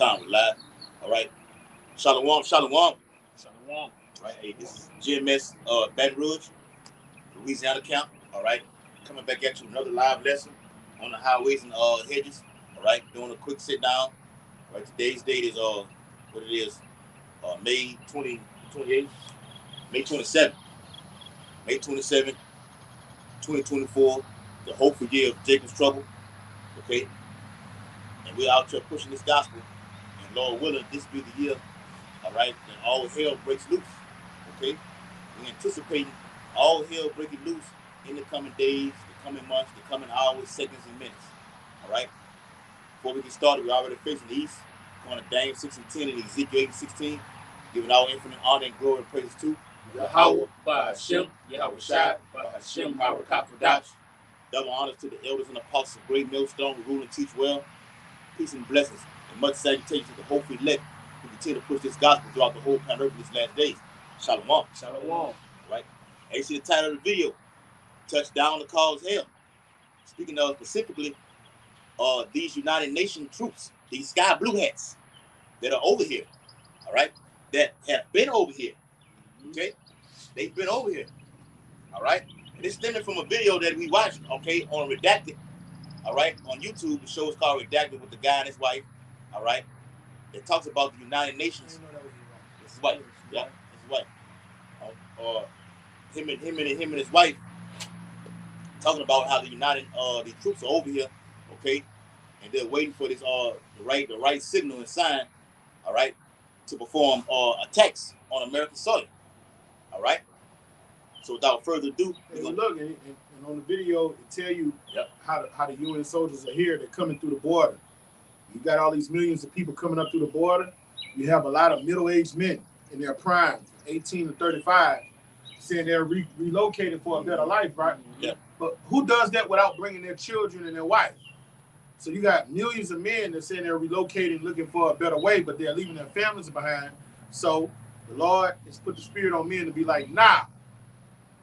time. We're live. All right. Shalom, shalom. Shalom. Right. Hey, this is GMS Baton Rouge, Louisiana Camp. All right. Coming back at you another live lesson on the highways and hedges. All right. Doing a quick sit down. All right. Today's date is what it is, May 28th, May 27th, May 27th, 2024. The hopeful year of Jacob's trouble. Okay. And we're out here pushing this gospel. And Lord willing, this be the year, all right, then all hell breaks loose. Okay? We're anticipating all hell breaking loose in the coming days, the coming months, the coming hours, seconds, and minutes. All right? Before we get started, we're already facing the east, going to Daniel 6 and 10 and Ezekiel 8:16, giving all infinite honor and glory and praises to Yahweh, Ba'Hashem, Yahweh Shai, Ba'Hashem, Harakapadash. Double honors to the elders and apostles of Great Millstone who rule and teach well. Peace and blessings, and much salutation to the hopeful elect who continue to push this gospel throughout the whole planet Earth in these last days. Shalom. Shalom. Right? And you see the title of the video, Touchdown to Cause Hell. Speaking of specifically these United Nations troops, these sky blue hats that are over here, all right, that have been over here. Okay? They've been over here. All right? And it's stemming from a video that we watched, okay, on Redacted. All right, on YouTube, the show is called Redacted with the guy and his wife. All right, it talks about the United Nations. His wife, yeah, his wife. Him and his wife talking about how the the troops are over here, okay, and they're waiting for this the right signal and sign, all right, to perform attacks on American soil. All right. So without further ado, look, and on the video, it tell you how the UN soldiers are here. They're coming through the border. You got all these millions of people coming up through the border. You have a lot of middle-aged men in their prime, 18 to 35, saying they're relocated for a better life, right? Yeah. But who does that without bringing their children and their wife? So you got millions of men that saying they're relocating, looking for a better way, but they're leaving their families behind. So the Lord has put the spirit on men to be like, nah,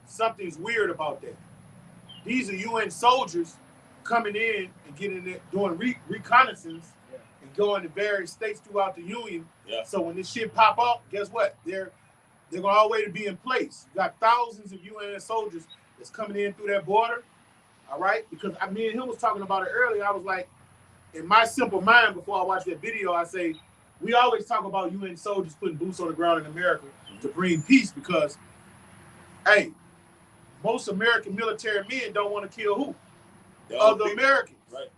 something's weird about that. These are UN soldiers coming in and getting it, doing reconnaissance and going to various states throughout the Union. Yeah. So when this shit pop up, guess what? They're gonna always be in place. You got thousands of UN soldiers that's coming in through that border. All right, because me and him was talking about it earlier. I was like, in my simple mind, before I watched that video, I say we always talk about UN soldiers putting boots on the ground in America to bring peace because, hey, most American military men don't want to kill who? Other Americans. Right.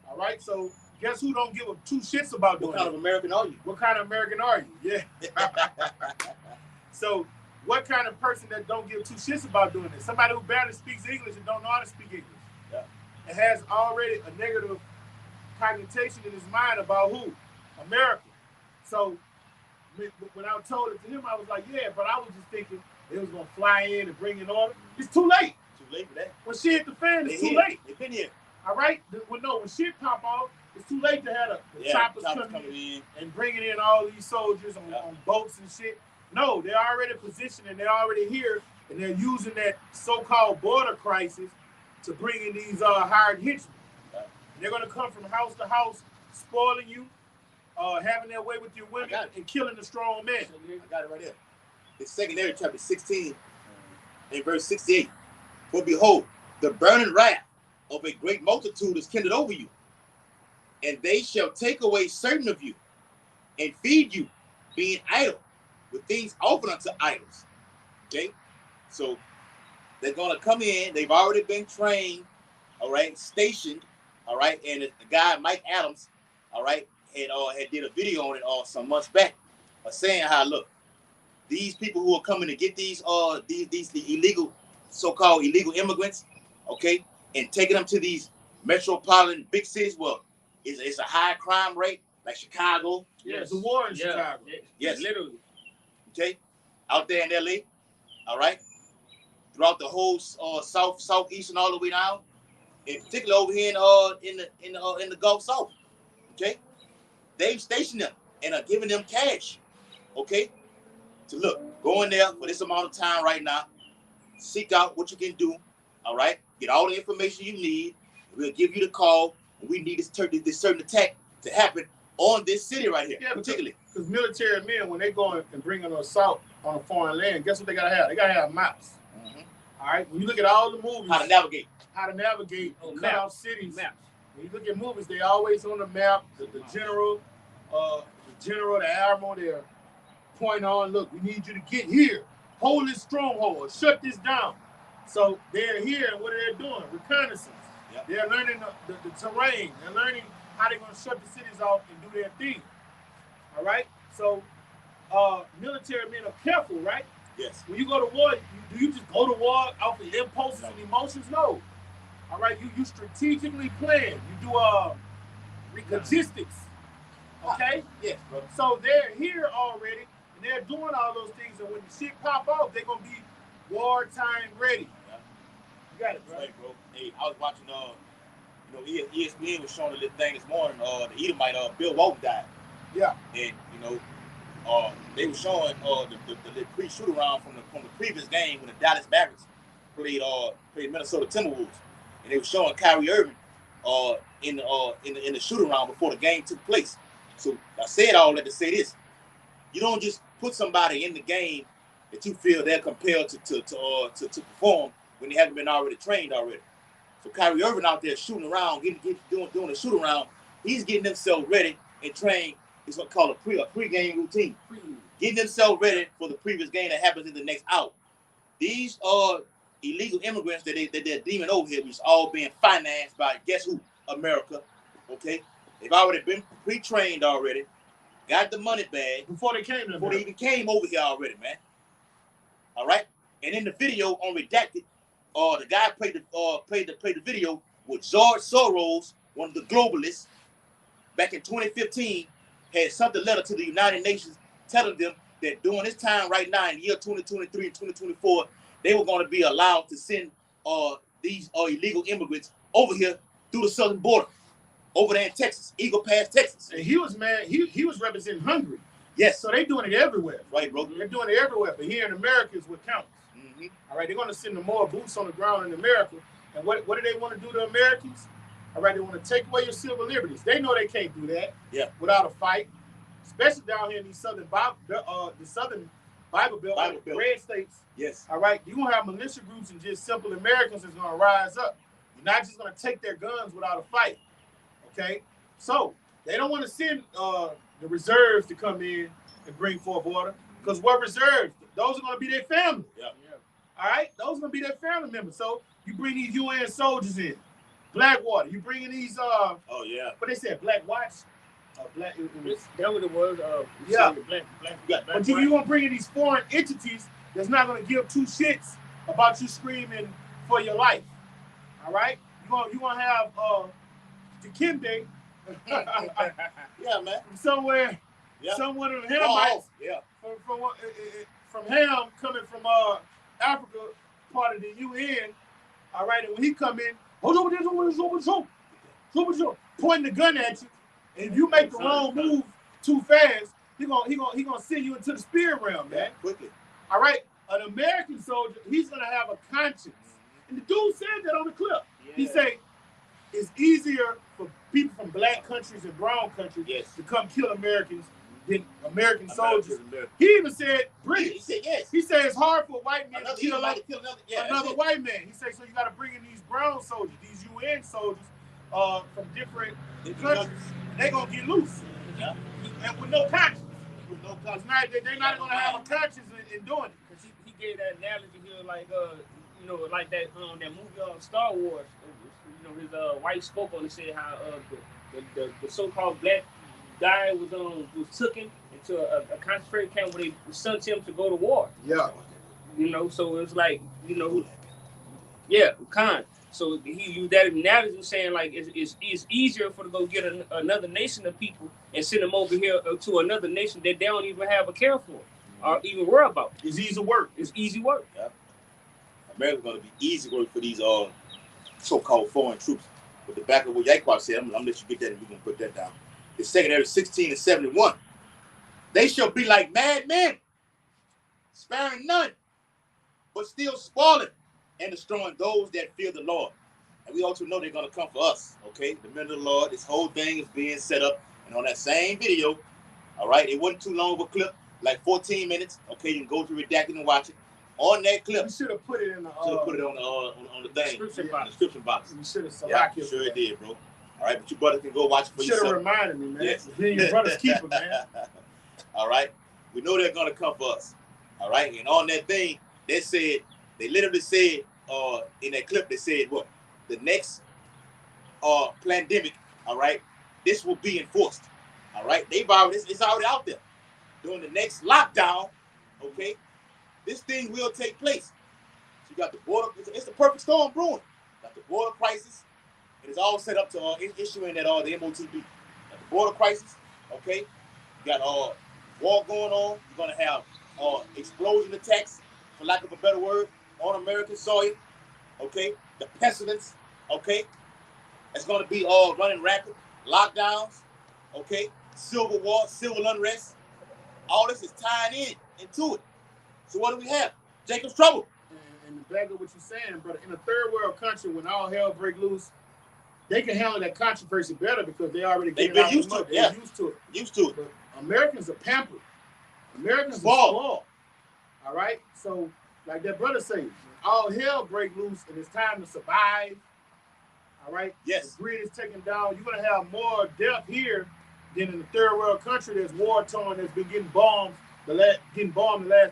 All right. So guess who don't give a two shits about doing What kind of American are you? What kind of American are you? Yeah. So what kind of person that don't give two shits about doing this? Somebody who barely speaks English and don't know how to speak English. Yeah. And has already a negative connotation in his mind about who? America. So when I told it to him, I was like, yeah, but I was just thinking they was gonna fly in and bring in order. It's too late. Too late for that. When shit hit the fan, it's too late. They've been here. All right. When shit pop off, it's too late to have the choppers coming in and bringing in all these soldiers on boats and shit. No, they're already positioned and they're already here, and they're using that so-called border crisis to bring in these hired henchmen. Right. They're gonna come from house to house, spoiling you, having their way with your women, and killing the strong men. I got it right here. It's 2 Ezra chapter 16 and verse 68. For behold, the burning wrath of a great multitude is kindled over you, and they shall take away certain of you, and feed you, being idle, with things offered unto idols. Okay? So they're gonna come in, they've already been trained, all right, stationed, all right, and the guy Mike Adams, all right, had did a video on it some months back, saying how, look, these people who are coming to get these illegal, so-called illegal immigrants, okay, and taking them to these metropolitan big cities, well, it's a high crime rate, like Chicago. Yeah, it's a war in Chicago. Yes, literally. Okay, out there in LA, all right, throughout the whole southeast and all the way down, in particular over here in the Gulf South. Okay, they've stationed them and are giving them cash. Okay. So look, go in there for this amount of time right now, seek out what you can do, all right? Get all the information you need. We'll give you the call. We need this certain attack to happen on this city right here, Yeah, particularly. Because military men, when they go and bring an assault on a foreign land, guess what they gotta have? They gotta have maps. Mm-hmm. All right. When you look at all the movies, How to navigate, cut off cities. Maps. When you look at movies, they always on the map. The general, the admiral, they're pointing on. Look, we need you to get here. Hold this stronghold. Shut this down. So they're here, and what are they doing? Reconnaissance. Yep. They're learning the terrain. They're learning how they're going to shut the cities off and do their thing. All right? So military men are careful, right? yes. When you go to war, do you just go to war off of impulses and emotions? No. All right? You strategically plan. You do logistics. Okay? Yes, brother. So they're here already, and they're doing all those things, and when the shit pop off, they're going to be wartime ready. Yeah. You got it, bro. Right, bro. Hey, I was watching, ESPN was showing a little thing this morning. The Edomite, Bill Walton died. Yeah. And they were showing the pre-shoot around from the previous game when the Dallas Mavericks played Minnesota Timberwolves, and they were showing Kyrie Irving in the shoot around before the game took place. So I said all that to say this: you don't just put somebody in the game that you feel they're compelled to perform when they haven't been already trained already. So Kyrie Irving out there shooting around, doing a shoot around. He's getting himself ready and trained. It's what called a pre-game routine. Getting themselves ready for the previous game that happens in the next hour. These are illegal immigrants that they're deeming over here, which is all being financed by guess who? America. Okay, they've already been pre-trained already, got the money bag Before they even came over here already, man. All right, and in the video on Redacted, the guy played the video with George Soros, one of the globalists, back in 2015, had sent a letter to the United Nations telling them that during this time right now, in the year 2023 and 2024, they were going to be allowed to send these illegal immigrants over here through the southern border, over there in Texas, Eagle Pass, Texas. And he was mad. He was representing Hungary. Yes. So they're doing it everywhere. Right, bro. They're doing it everywhere. But here in America is what counts. Mm-hmm. All right, they're going to send them more boots on the ground in America. And what do they want to do to Americans? All right, they want to take away your civil liberties. They know they can't do that without a fight, especially down here in these southern Bible Belt, red states. Yes. All right, you're going to have militia groups and just simple Americans that's going to rise up. You're not just going to take their guns without a fight. Okay? So they don't want to send the reserves to come in and bring forth order, because what reserves? Those are going to be their family. Yeah. All right? Those are going to be their family members. So you bring these UN soldiers in. Blackwater. You bring in these, what they said, Black Watch? That what it was. Black. But you want to bring in these foreign entities that's not going to give two shits about you screaming for your life. All right? You're going to have Dikembe. Yeah, man. Somewhere in the Hamites. Yeah. From Ham, coming from Africa, part of the UN. All right, and when he come in, pointing the gun at you, and if you make the wrong move too fast, he gonna send you into the spirit realm, man. Quickly. All right, an American soldier, he's gonna have a conscience, and the dude said that on the clip. Yeah. He say it's easier for people from black countries and brown countries to come kill Americans than American soldiers. He even said British. He said yes. He said it's hard for white men to kill another white man. He said, so you got to bring in these brown soldiers, these UN soldiers from different countries. They're going to get loose. Yeah. And with no conscience. They're not going to have a conscience in doing it. Because he gave that analogy here, like, like that movie Star Wars. His wife spoke on it, said how the so-called black guy was taken into a concentration camp where they sent him to go to war. Yeah. So it's like, Khan. So he used that analogy saying like it's easier for to go get another nation of people and send them over here to another nation that they don't even have a care for or even worry about. It's easy work. It's easy work. Yeah. America's going to be easy work for these so-called foreign troops. But the back of what Yaquab said, I'm going to let you get that and we're going to put that down. It's 2nd Ezra 16 and 71. They shall be like madmen, sparing none, but still spoiling and destroying those that fear the Lord. And we also know they're going to come for us, okay? The men of the Lord, this whole thing is being set up And on that same video, all right, it wasn't too long of a clip, like 14 minutes. Okay, you can go to Redacted and watch it. On that clip, You should have put it in the put it on the thing, Description in the description box. You should have Yeah, selected. sure it did, bro. All right, but your brother can go watch it for You should have yourself. reminded me, man. Yes. Then your brother's keeper, man. All right, we know they're gonna come for us. All right, and on that thing, they literally said, in that clip, they said what? The next pandemic, all right, this will be enforced. All right, it's already out there. During the next lockdown, okay, this thing will take place. So you got the border, it's the perfect storm brewing. Got the border crisis, and it's all set up to issuing that the MOTB. Got the border crisis, okay. You got war going on. You're gonna have explosion attacks, for lack of a better word, on American soil. Okay, the pestilence. Okay, it's gonna be running rampant. Lockdowns. Okay, civil war, civil unrest. All this is tying into it. So what do we have? Jacob's trouble. And the back of what you're saying, brother, in a third world country, when all hell break loose, they can handle that controversy better because they already They've been used to it. Yeah, used to it. But Americans are pampered. Americans are spoiled. All right. So, like that brother says, when all hell break loose and it's time to survive. All right. Yes. The grid is taken down. You're gonna have more death here than in the third world country that's war torn, that's been getting bombed the last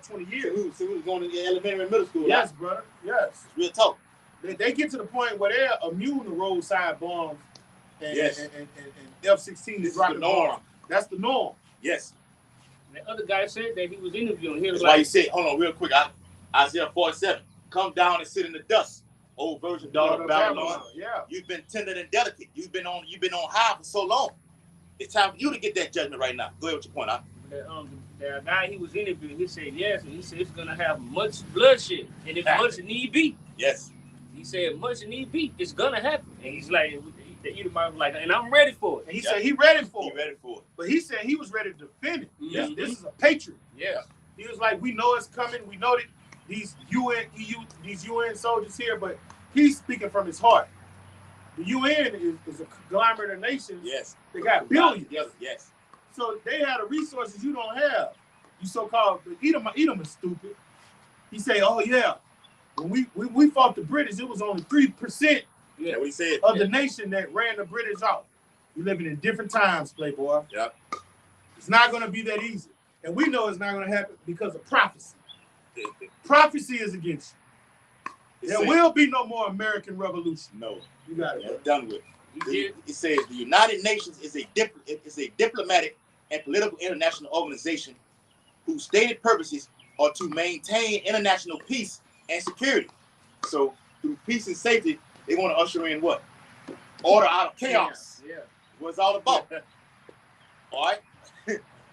20 years. So who's going to elementary and middle school? Yes, brother. Yes. Real talk. They get to the point where they're immune to roadside bombs and F-16s. This is the norm. That's the norm. Yes. The other guy said that he was interviewing. He was That's why like, he said, hold on real quick, Isaiah 47, come down and sit in the dust, old virgin daughter of Babylon. Yeah. You've been tender and delicate. You've been on high for so long. It's time for you to get that judgment right now. Go ahead with your point, the guy he was interviewing, he said yes, and he said it's gonna have much bloodshed, and if much need be, yes. He said much need be, it's gonna happen. And he's like, the Edomite was like, and I'm ready for it. And he said he ready for it. Ready for it. But he said he was ready to defend it. Mm-hmm. This is a patriot. Yeah. He was like, we know it's coming. We know that these UN soldiers here, but he's speaking from his heart. The UN is a conglomerate of nations. Yes. They got billions. Yes. So they have the resources you don't have. You so-called Edom is stupid. He say, oh yeah, when we fought the British, it was only 3% Yeah, what he said. of the nation that ran the British off. We're living in different times, Playboy. Yep. It's not going to be that easy. And we know it's not going to happen because of prophecy. Prophecy is against you. There will be no more American Revolution. No. You got it. It's done with. It says the United Nations is a diplomatic and political international organization whose stated purposes are to maintain international peace and security. So through peace and safety, they want to usher in what? Order out of chaos. Yeah. What it's all about. All right?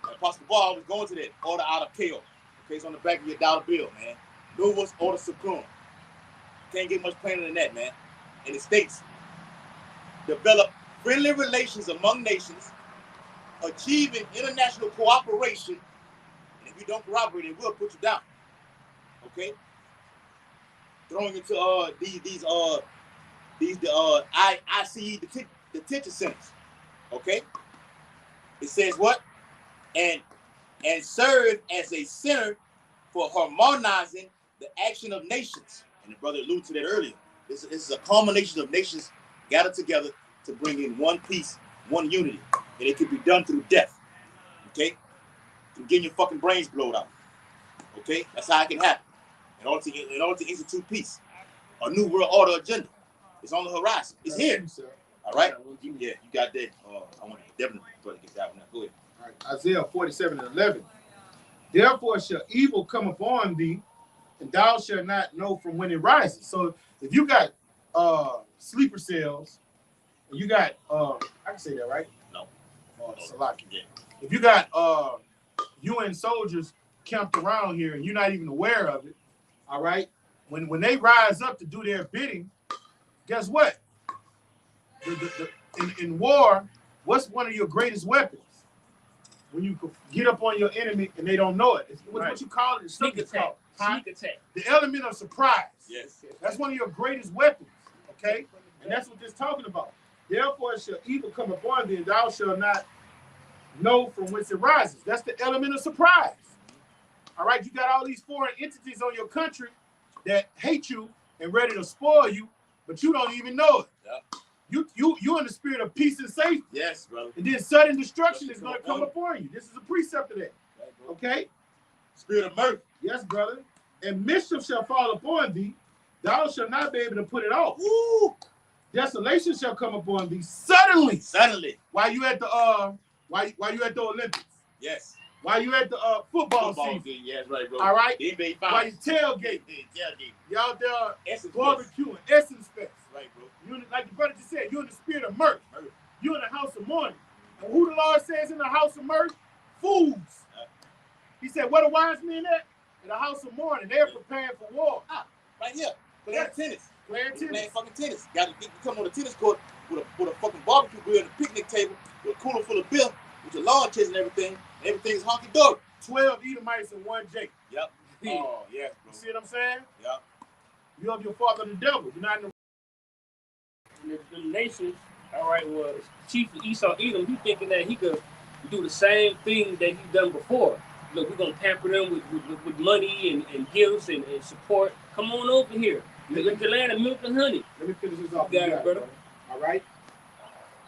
Apostle Paul was going to that. Order out of chaos. Okay, it's on the back of your dollar bill, man. Novus Order Seclorum. Can't get much plainer than that, man. And it states, develop friendly relations among nations, achieving international cooperation, and if you don't cooperate, it will put you down. Okay? Throwing into these ICE detention centers. Okay? It says what? And serve as a center for harmonizing the action of nations. And the brother alluded to that earlier. This is a culmination of nations gathered together to bring in one peace, one unity. And it can be done through death. Okay? Through getting your fucking brains blown out. Okay? That's how it can happen. In order to institute peace. A new world order agenda. It's on the horizon. It's here. All right? Yeah, you got that. I want to definitely get that one. Now, go ahead. All right. Isaiah 47:11. Therefore shall evil come upon thee, and thou shalt not know from when it rises. So if you got sleeper cells, and you got I can say that, right? No. Salaki. Yeah. If you got UN soldiers camped around here and you're not even aware of it, all right? When they rise up to do their bidding, guess what? In war, what's one of your greatest weapons? When you get up on your enemy and they don't know it. It's what you call it. Sneak attack. Sneak attack. The element of surprise. Yes. That's one of your greatest weapons. Okay? And that's what this is talking about. Therefore shall evil come upon thee, and thou shalt not know from whence it rises. That's the element of surprise. All right, you got all these foreign entities on your country that hate you and ready to spoil you, but you don't even know it. Yep. You in the spirit of peace and safety. Yes, brother. And then sudden destruction is going to come upon you. This is a precept of that. Okay? Spirit of mirth. Yes, brother. And mischief shall fall upon thee. Thou shalt not be able to put it off. Woo! Desolation shall come upon thee suddenly. Suddenly. While you at the while you at the Olympics. Yes. While you at the football season. Yes, right, bro. All right. While you tailgate. You out there barbecuing, Essence Fest. Right, bro. You like the brother just said, you're in the spirit of mirth. You're in the house of mourning. And who the Lord says in the house of mirth? Fools. He said, what are wise men at? In the house of mourning. They're preparing for war. Right here. Playing tennis. Playing fucking tennis. Got to come on the tennis court with a fucking barbecue grill and a picnic table with a cooler full of beer with your lawn chairs and everything. And everything's honky-dory. 12 Edomites and 1 Jacob. Yep. Oh, yes, bro. You see what I'm saying? Yep. You have your father the devil. You're not in the nations, all right, well, Chief Esau Edom, he thinking that he could do the same thing that he done before. Look, we're going to pamper them with money and gifts and support. Come on over here. Look at the land of milk and honey. Let me finish this off. You got it, brother. All right?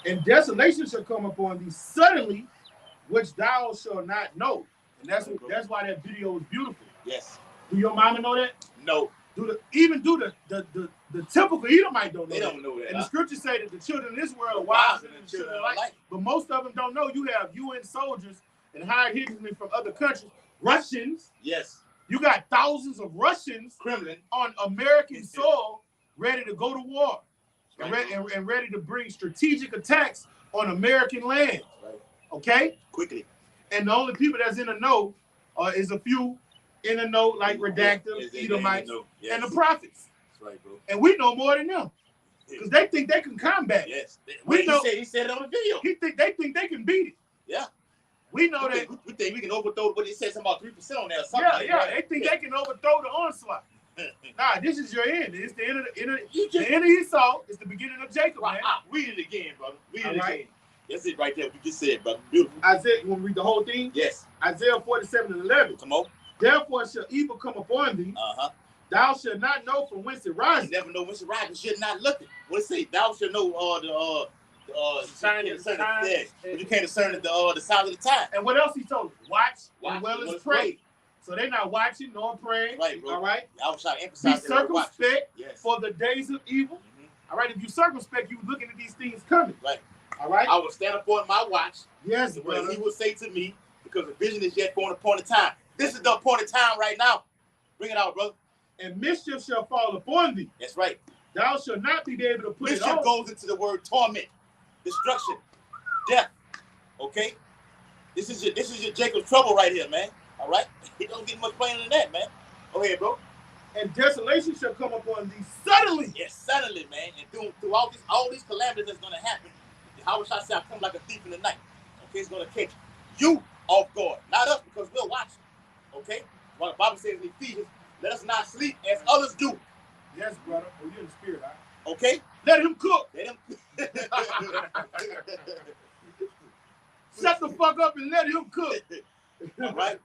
And desolation shall come upon thee suddenly, which thou shalt not know. And that's why that video was beautiful. Yes. Do your mama know that? No. The typical Edomite don't know. They don't know that. And the scriptures say that the children in this world are wiser than the children of light. But most of them don't know. You have UN soldiers and hired hitmen from other countries, Russians. Yes. You got thousands of Russians, Kremlin, on American soil, ready to go to war, and ready to bring strategic attacks on American land. Right. Okay? Quickly. And the only people that's in the know is a few in the know, like Redactor, Edomites, and the prophets. That's right, bro. And we know more than them. Because they think they can combat it. Yes. We know, he said it on the video. They think they can beat it. Yeah. We know that. We think we can overthrow, but he said something about 3% on there or something. They think they can overthrow the onslaught. Nah, this is your end. It's the end of Esau. It's the beginning of Jacob, man. Read it again, brother. Read it again. That's it right there. What you just said, brother. Beautiful. Isaiah, you want to read the whole thing? Yes. Isaiah 47:11. Come on. Therefore shall evil come upon thee. Thou shalt not know from whence it rises. You never know whence it rises. You should not look it. What it say? Thou shalt know sign of the time. But you can't discern the signs of the time. And what else he told you? Watch as well as pray. So they're not watching nor praying. Right, bro. All right. I was trying to emphasize. Be circumspect for the days of evil. All right. If you circumspect, you looking at these things coming. Right. All right. I will stand upon my watch. Yes, brother. He will say to me, because the vision is yet for an appointed time. This is the appointed time right now. Bring it out, brother. And mischief shall fall upon thee. That's right. Thou shalt not be able to put it off. Mischief goes into the word torment, destruction, death. Okay? This is your Jacob's trouble right here, man. All right? It don't get much plainer than that, man. Go ahead, bro. And desolation shall come upon thee suddenly. Yes, suddenly, man. And through all these calamities that's going to happen, how shall I say, I come like a thief in the night. Okay, it's going to catch you off guard. Not us, because we're watching. Okay? Well, the Bible says in Ephesians, let us not sleep as others do. Yes, brother. Oh, you're in the spirit, huh? Okay? Let him cook. Let him Shut the fuck up and let him cook. All right?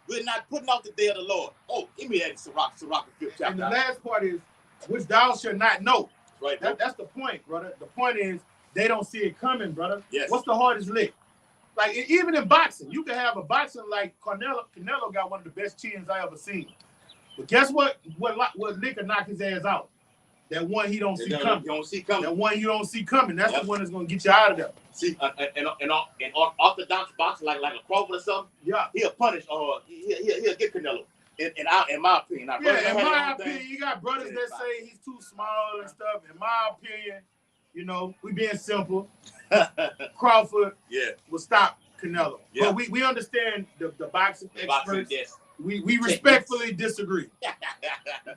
We're not putting out the day of the Lord. Oh, give me that Sirach 5th chapter. And the last part is, which thou shalt not know. Right. That's the point, brother. The point is, they don't see it coming, brother. Yes. What's the hardest lick? Like, even in boxing, you can have a boxing like Canelo. Canelo got one of the best chins I ever seen. But guess what? What lick will knock his ass out? That one he don't see coming. You don't see coming. That one you don't see coming. That's the one that's going to get you out of there. See, and orthodox boxing, like a Crawford or something, he'll punish, he'll get Canelo. In my opinion. Now, in my opinion, you got brothers that say he's too small and stuff. In my opinion, you know, we being simple. Crawford will stop Canelo. But we understand the boxing experts. Yes. We respectfully disagree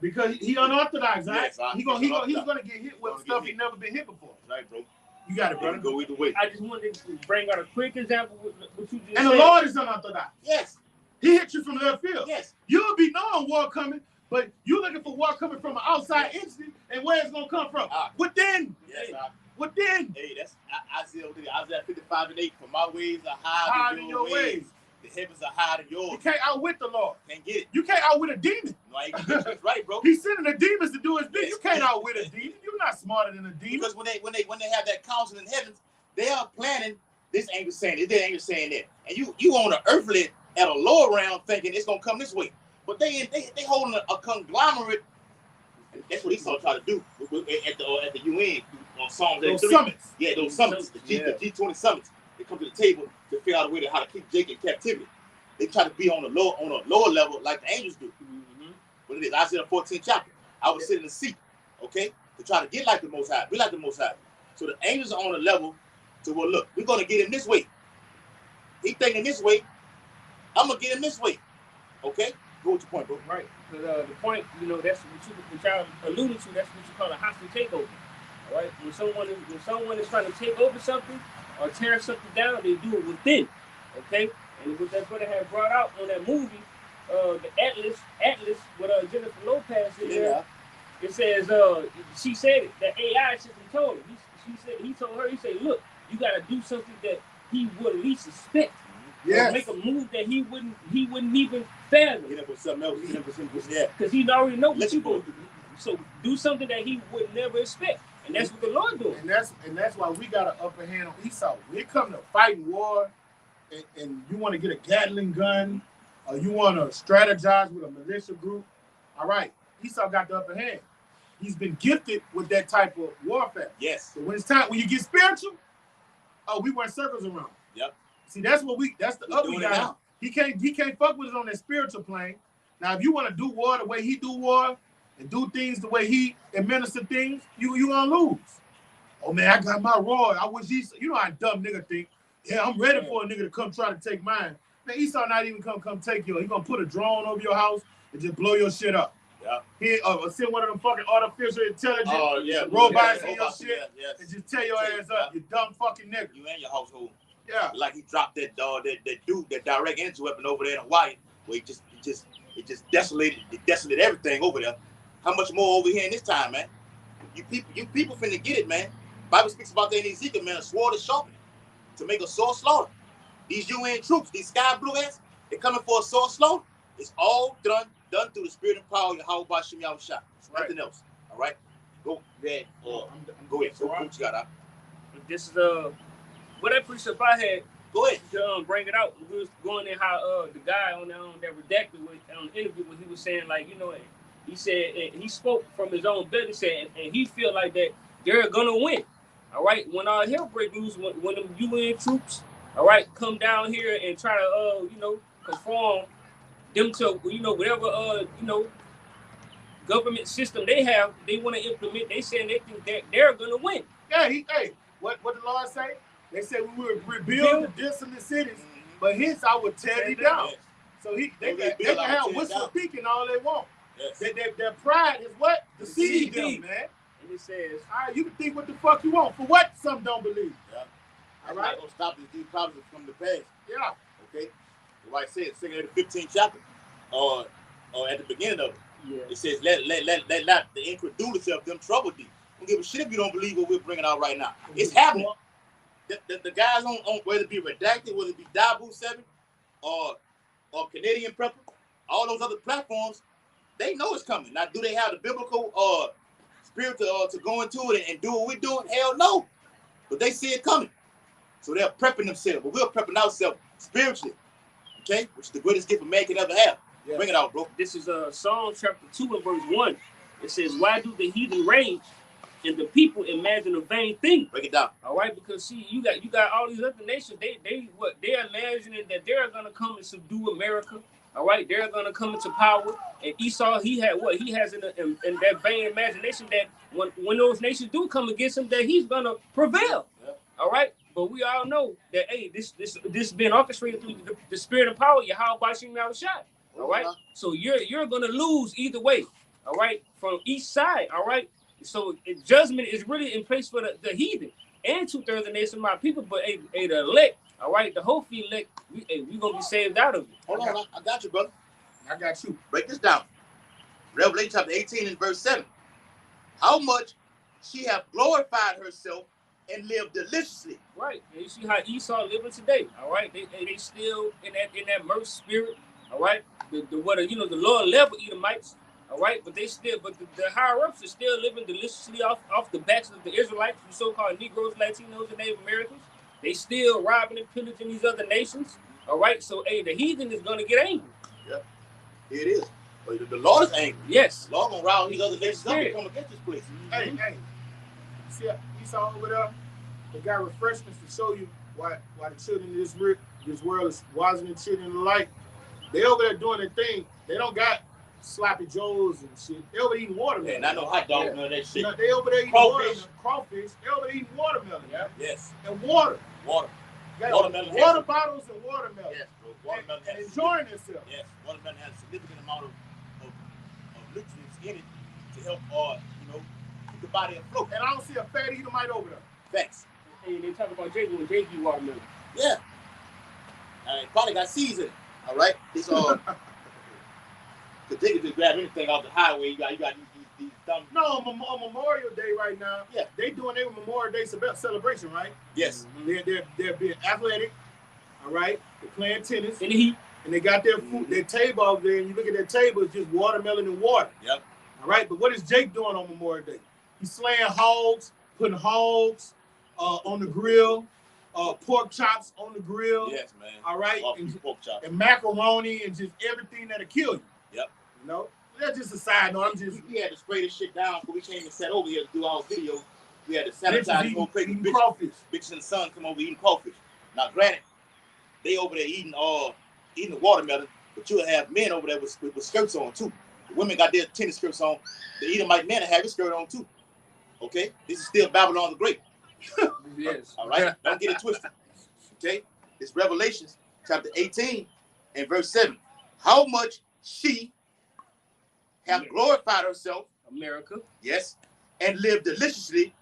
because he unorthodox. Right? He's gonna get hit with stuff he never been hit before. Right, bro. You got it, brother. Go either way. I just wanted to bring out a quick example with what you just said. And the Lord is unorthodox. Yes. He hit you from left field. Yes. You'll be knowing war coming But you looking for war coming from an outside entity, and where it's gonna come from? Within. Yes, Within. Hey, that's Isaiah 55:8. For my ways are higher than your ways. The heavens are higher than yours. You can't outwit the Lord. Can't get it. You can't outwit a demon. No, that's right, bro. He's sending the demons to do his bidding. You can't outwit a demon. You're not smarter than a demon. Because when they have that council in heavens, they are planning. This angel saying this, that angel saying that, and you on the earthly at a lower round thinking it's gonna come this way, but they holding a conglomerate. And that's what Esau tried to do at the UN on Psalms. Those summits. Yeah, those summits, the G20 summits. They come to the table to figure out a way to how to keep Jacob in captivity. They try to be on a lower level like the angels do. Mm-hmm. But it is Isaiah 14 chapter. I was sitting in the seat, okay, to try to get like the Most High, be like the Most High. So the angels are on a level to, well, look, we're gonna get him this way. He thinking this way. I'm gonna get him this way. Okay, go with your point, bro. Right. The point, that's what y'all alluding to. That's what you call a hostile takeover. All right. When someone is trying to take over something or tear something down, they do it within. Okay. And what that brother had brought out on that movie, the Atlas with Jennifer Lopez in there. It says she said it. The AI system told her. He told her. He said, look, you got to do something that he would at least suspect. Yes. Make a move that he wouldn't even fathom. Get up with something else. Because he already know what you gonna do. So do something that he would never expect, and that's what the Lord doing. And that's why we got an upper hand on Esau. When it comes to fighting war, and you want to get a Gatling gun, or you want to strategize with a militia group, all right, Esau got the upper hand. He's been gifted with that type of warfare. Yes. So when it's time, when you get spiritual, we run circles around. Yep. See, that's the other guy. He can't fuck with us on that spiritual plane. Now, if you want to do war the way he do war and do things the way he administer things, you gonna lose. Oh man, I got my roar. I wish how dumb nigga think. Yeah, I'm ready for a nigga to come try to take mine. Man, Esau not even come take yours. He gonna put a drone over your house and just blow your shit up. Yeah. He send one of them fucking artificial intelligence robots in your shit and just tear your ass up, you dumb fucking nigga. You and your household. Yeah. Like he dropped that dude, that direct energy weapon over there in Hawaii, where it just desolated everything over there. How much more over here in this time, man? You people finna get it, man. Bible speaks about that in Ezekiel, man. A sword is sharpened to make a sore slaughter. These UN troops, these sky blue ass, they're coming for a sore slaughter. It's all done through the spirit and power of Yahweh Bashim Yahushua. Nothing else. All right? Go ahead. Go ahead. So what you got out? This is what that precept I had. Go ahead. To bring it out. We was going in how the guy on that redacted on the interview when he was saying he said he spoke from his own belly, said and he feel like that they're gonna win. All right, when our hell break loose, when them UN troops, all right, come down here and try to conform them to whatever government system they have, they want to implement. They saying they think that they're gonna win. Yeah, what the Lord say? They said we will rebuild the distant cities, but hence I would tear you down. So they can have whistle speaking all they want. Yes. Their pride is what? Deceive them, man. And it says, all right, you can think what the fuck you want. For what? Some don't believe. Yeah. All right. Not gonna stop these problems from the past. Yeah. Okay. Like I said, second of the 15th chapter, or at the beginning of it, it says, let not the incredulity of them trouble thee. Don't give a shit if you don't believe what we're bringing out right now. It's happening. The guys on whether it be Redacted, whether it be Dabu 7 or Canadian Prepper, all those other platforms, they know it's coming. Now, do they have the biblical spirit to go into it and do what we're doing? Hell no. But they see it coming. So they're prepping themselves. But we're prepping ourselves spiritually. Okay? Which is the greatest gift a man can ever have. Yes. Bring it out, bro. This is Psalm chapter 2 and verse 1. It says, why do the heathen rage and the people imagine a vain thing? Break it down. All right, because see, you got all these other nations. They're imagining that they're gonna come and subdue America. All right, they're gonna come into power. And Esau, he has in that vain imagination that when those nations do come against him, that he's gonna prevail. Yeah. All right, but we all know that this been orchestrated through the spirit and power of Yahweh Bashim Yahushua. All right, so you're gonna lose either way. All right, from each side. All right. So judgment is really in place for the heathen and 2/3 of the nation of my people, but the elect, all right, the whole elect, we gonna be saved out of it. Hold on, I got you, brother. I got you. Break this down. Revelation chapter 18 and verse 7. How much she have glorified herself and lived deliciously. Right. And you see how Esau living today. All right. They still in that mercy spirit. All right. The lower level Edomites. All right. But they still, the higher ups are still living deliciously off the backs of the Israelites, the so-called Negroes, Latinos, and Native Americans. They still robbing and pillaging these other nations. All right. So the heathen is gonna get angry. Yep. It is. But the Lord is angry. Yes. The Lord gonna rouse these other nations up and come against this place. Hey. See Esau over there? They got refreshments to show you why the children of this world is wiser than children of the light. They over there doing their thing. They don't got sloppy joes and shit. They over there eating watermelon. And I know hot dogs, none of that shit. They over there eating crawfish. They over there eating watermelon. Yeah. Yes. And water. Watermelon. Water bottles and watermelon. Yes, bro. Watermelon and enjoying themselves. Yes. Watermelon has a significant amount of nutrients in it to help keep the body afloat. And I don't see a fat Edomite over there. Thanks. Hey, they talk about Jake when Jake eat watermelon. Yeah. Probably got seeds in it. All right. It's all. Cause they can just grab anything off the highway. You got these dumb. No, on Memorial Day right now. Yeah. They doing their Memorial Day celebration, right? Yes. Mm-hmm. They're being athletic. All right. They're playing tennis. In the heat. And they got their food, their table over there, and you look at their table, it's just watermelon and water. Yep. All right. But what is Jake doing on Memorial Day? He's slaying hogs, putting hogs on the grill, pork chops on the grill. Yes, man. All right. Pork chops. And macaroni and just everything that'll kill you. Yep. You know? That's just a side note. We had to spray this shit down before we came and sat over here to do our video. We had to sanitize the whole place. Eating crawfish. Bitches and the sun come over eating crawfish. Now, granted, they over there eating the watermelon, but you'll have men over there with skirts on too. The women got their tennis skirts on. The Edomite men have his skirt on too. Okay? This is still Babylon the Great. Yes. All right? Don't get it twisted. Okay? It's Revelations chapter 18 and verse 7. How much she have glorified herself, America, yes, and lived deliciously,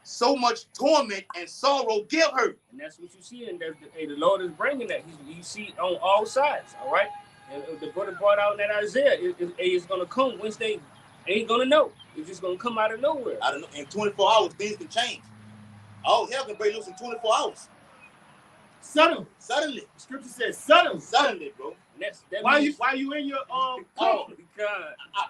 so much torment and sorrow give her. And that's what you see, and the Lord is bringing that. You see on all sides, all right? And the brother brought out in that Isaiah, it's going to come once they ain't going to know. It's just going to come out of nowhere. I don't know. In 24 hours, things can change. All hell can break loose in 24 hours. Suddenly. The scripture says suddenly. Suddenly, bro. Why you in your God.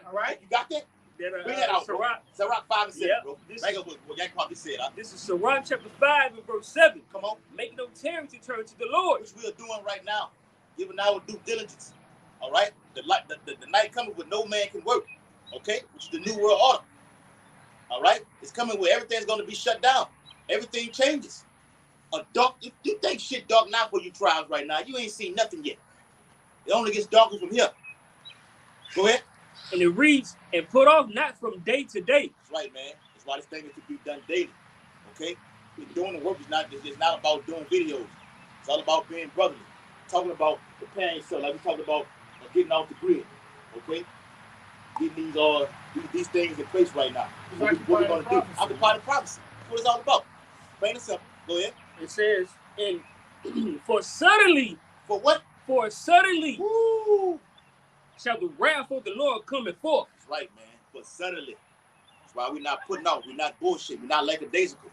all right? You got that? Bring that out, Sirach 5 and 7, bro. Back up what Yankoff just said. This is Sirach chapter 5 and verse 7. Come on. Make no tarry to turn to the Lord. Which we are doing right now. Giving our due diligence. All right? The night coming where no man can work. Okay? Which is the new world order. All right? It's coming where everything's going to be shut down. Everything changes. If you think shit dark now for you tribes right now, you ain't seen nothing yet. It only gets darker from here. Go ahead. And it reads, and put off not from day to day. That's right, man. That's why this thing is to be done daily. Okay? Doing the work is not about doing videos. It's all about being brotherly. Talking about preparing yourself, like we talked about getting off the grid. Okay? Getting these things in place right now. What we're going to do. Occupy the prophecy. That's what it's all about. Plain and simple. Go ahead. It says, for suddenly. For what? For suddenly. Woo! Shall the wrath of the Lord coming forth. That's right, man. But suddenly. That's why we're not putting out. We're not bullshit. We're not lackadaisical.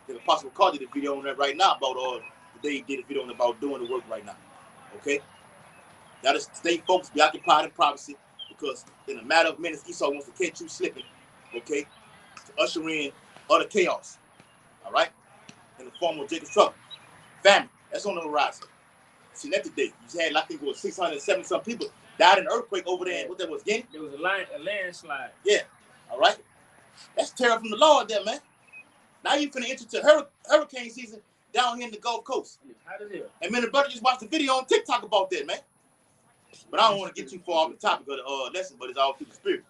The Apostle McCall did a video on that right now about the day he did a video on about doing the work right now. Okay? Gotta stay focused, be occupied in prophecy, because in a matter of minutes, Esau wants to catch you slipping. Okay? To usher in utter chaos. All right? In the form of Jacob's trouble. Famine. That's on the horizon. See that today. You had, I think it was 670 some people died in an earthquake over there. What that was, Guinea? There was a landslide. Yeah. All right. That's terror from the Lord there, man. Now you finna enter to hurricane season down here in the Gulf Coast. It's hot as hell. And man, the brother just watched the video on TikTok about that, man. But I don't want to get too far off the topic of the lesson, but it's all through the spirit.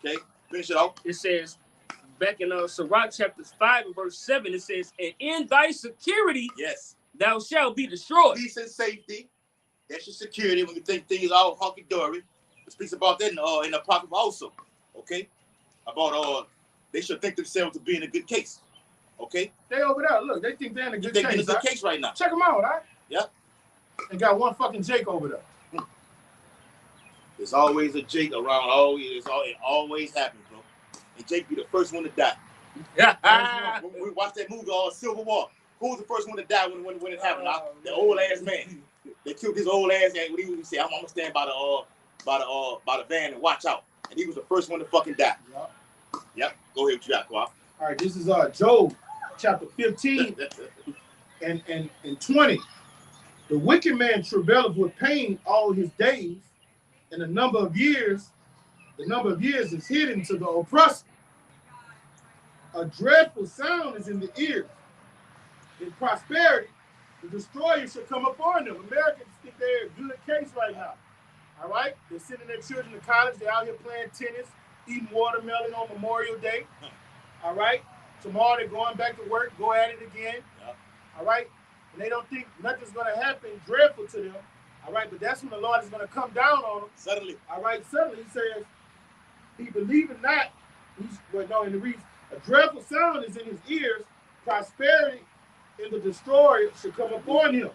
Okay? Finish it off. It says, back in Sirach chapter 5 and verse 7, it says, and in thy security, yes, thou shalt be destroyed. Peace and safety. That's your security when you think things all hunky-dory. It speaks about that in the Apocrypha also. Okay? About they should think themselves to be in a good case. Okay? They over there. Look, they think they're in a good case. They're in a good case right now. Check them out, all right? Yeah. They got one fucking Jake over there. There's always a Jake around. It always happens, bro. And Jake be the first one to die. When we watched that movie, Civil War. Who was the first one to die when it happened? The old ass man. They killed his old ass man when he said, "I'm gonna stand by the van and watch out." And he was the first one to fucking die. Yep. Go ahead, what you got, Qua. All right, this is Job chapter 15 and 20. The wicked man travaileth with pain all his days, and the number of years is hidden to the oppressor. A dreadful sound is in the ears. In prosperity, the destroyer shall come upon them. Americans think they're a good case right now. All right? They're sending their children to college. They're out here playing tennis, eating watermelon on Memorial Day. All right? Tomorrow they're going back to work, go at it again. All right? And they don't think nothing's going to happen dreadful to them. All right? But that's when the Lord is going to come down on them. Suddenly. All right? Suddenly, he says, he believing not. And it reads, a dreadful sound is in his ears. Prosperity and the destroyer shall come upon him.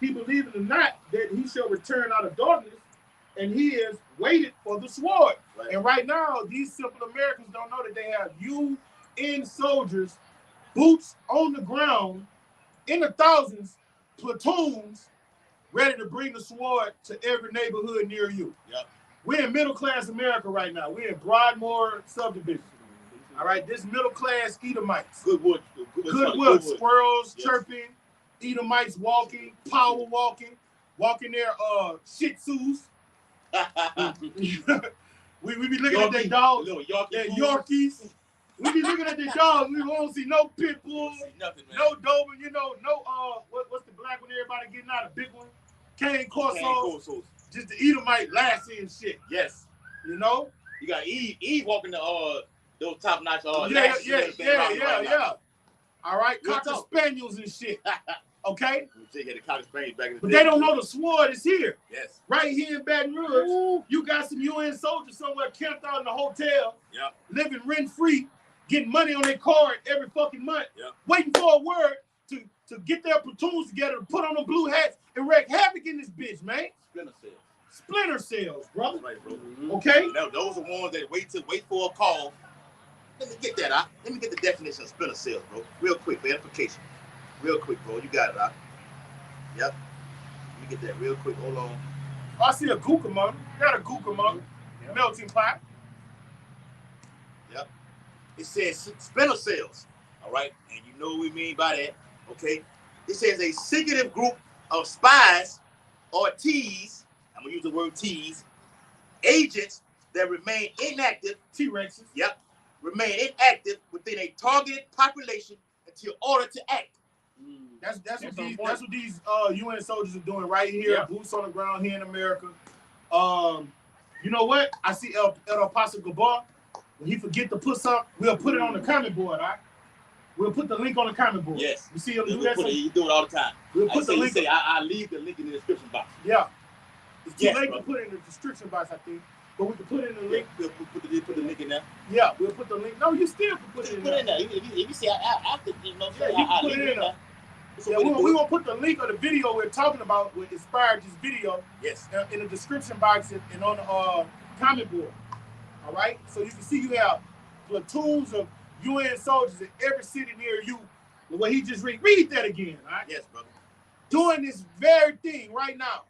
He believing not that he shall return out of darkness, and he is waited for the sword. Right. And right now, these simple Americans don't know that they have UN soldiers, boots on the ground, in the thousands, platoons, ready to bring the sword to every neighborhood near you. Yep. We're in middle-class America right now. We're in Broadmoor subdivision. All right, this middle-class Edomites. Goodwood, squirrels chirping, Edomites walking, power walking their Shih Tzus. we be looking at their dogs, their Yorkies. We be looking at their dogs. We won't see no pit bulls, no Doberman, no what's the black one everybody getting out, a big one? Cane Corsos. Just the Edomite Lassie and shit. Yes. You know? You got Eve walking those top notch yeah. All right, Cocker Spaniels and shit. Okay? But they don't know the sword is here. Yes. Right here in Baton Rouge, you got some UN soldiers somewhere camped out in the hotel, living rent-free, getting money on their card every fucking month, waiting for a word to get their platoons together to put on them blue hats and wreak havoc in this bitch, man. Splinter cells, brother. Right, bro. Okay? Now, those are ones that wait for a call. Let me get that out. Let me get the definition of splinter cells, bro. Real quick, for edification. Real quick, bro. You got it out. Yep. Let me get that real quick. Hold on. Oh, I see a Guacamole. You got a Guacamole. Melting pot. Yep. It says splinter cells. All right? And you know what we mean by that. Okay? It says a secretive group of spies or T's. I'm going to use the word T's. Agents that remain inactive. T-Rexes. Yep. Remain inactive within a targeted population until ordered to act. That's what these UN soldiers are doing right here. Boots on the ground here in America. You know what? I see El Paso Gabar. When he forget to put something, we'll put it on the comment board, all right? We'll put the link on the comment board. Yes. You see him do that? You do it all the time. We'll put the link. I leave the link in the description box. Yeah. It's too late to put it in the description box, I think. But we can put it in the link. We'll put the link in there. Yeah, we'll put the link. No, you still can put it in there. Put it in there. If you see, after, you can put it in there. Yeah, we will put the link of the video we're talking about, what inspired this video. Yes. In the description box and on the comment board. All right? So you can see you have platoons of UN soldiers in every city near you. The way he just read that again, all right? Yes, brother. Doing this very thing right now.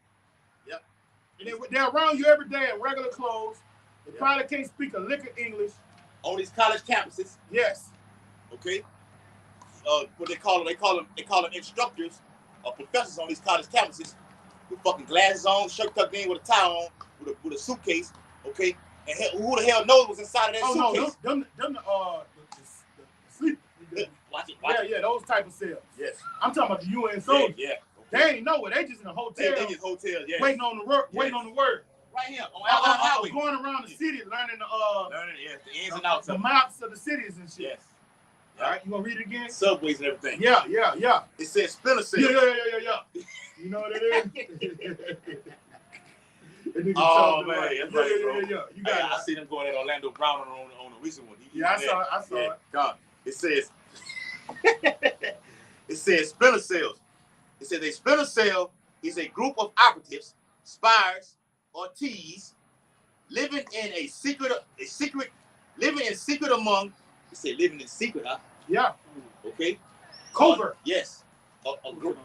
Yep. And they're around you every day in regular clothes. They probably can't speak a lick of English. On these college campuses. Yes. Okay. What they call them instructors or professors on these college campuses with fucking glasses on, shirt tucked in with a tie on, with a suitcase. Okay. And who the hell knows what's inside of that suitcase? Oh no, them the sleep. Watch it. Yeah, those type of cells. Yes. I'm talking about the UN soldiers. Yeah. Okay. They ain't nowhere. They just in a hotel. They just hotels. Yeah. Waiting on the work. Yes. Waiting on the word. Right here on Alabama Highway. Going around the city learning the ins and outs. The maps of the cities and shit. Yes. All right, you gonna read it again? Subways and everything. Yeah. It says splinter cells. Yeah. You know what it is? Oh man, that's right, bro. Yeah. You got it. I see them going at Orlando Brown on a recent one. I saw it. God, it says splinter cells. It says a splinter cell is a group of operatives, spies, or T's living in living in secret among. You say living in secret, huh? Yeah. Okay. Covert. Yes.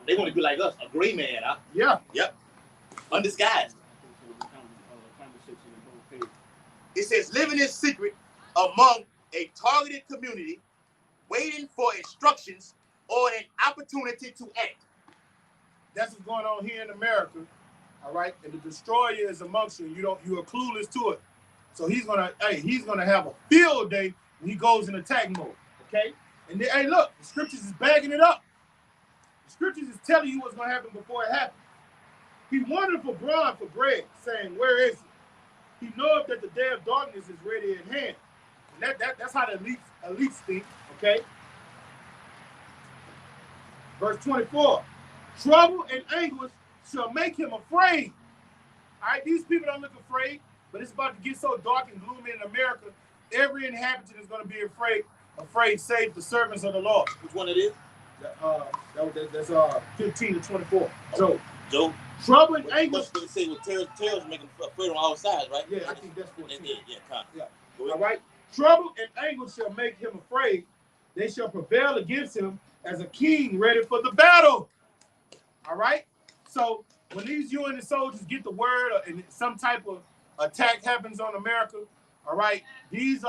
They want to be like us, a gray man, huh? Yeah. Yep. Undisguised. It says living in secret among a targeted community, waiting for instructions or an opportunity to act. That's what's going on here in America. All right. And the destroyer is amongst you. You are clueless to it. So he's gonna have a field day when he goes in attack mode. Okay? And then, hey, look, the scriptures is bagging it up. The scriptures is telling you what's gonna happen before it happens. He wanted for blood for bread, saying, where is it? He knoweth that the day of darkness is ready at hand. And that's how the elites think, okay? Verse 24. Trouble and anguish shall make him afraid. All right, these people don't look afraid, but it's about to get so dark and gloomy in America, every inhabitant is going to be afraid save the servants of the Lord. Which one it is? That's 15 to 24. Job. Trouble and anguish. What they say with terrors making afraid on all sides, right? Yeah, I think that's 14. Yeah. All right. Trouble and anguish shall make him afraid. They shall prevail against him as a king ready for the battle. All right. So when these UN soldiers get the word and some type of attack happens on America, all right, these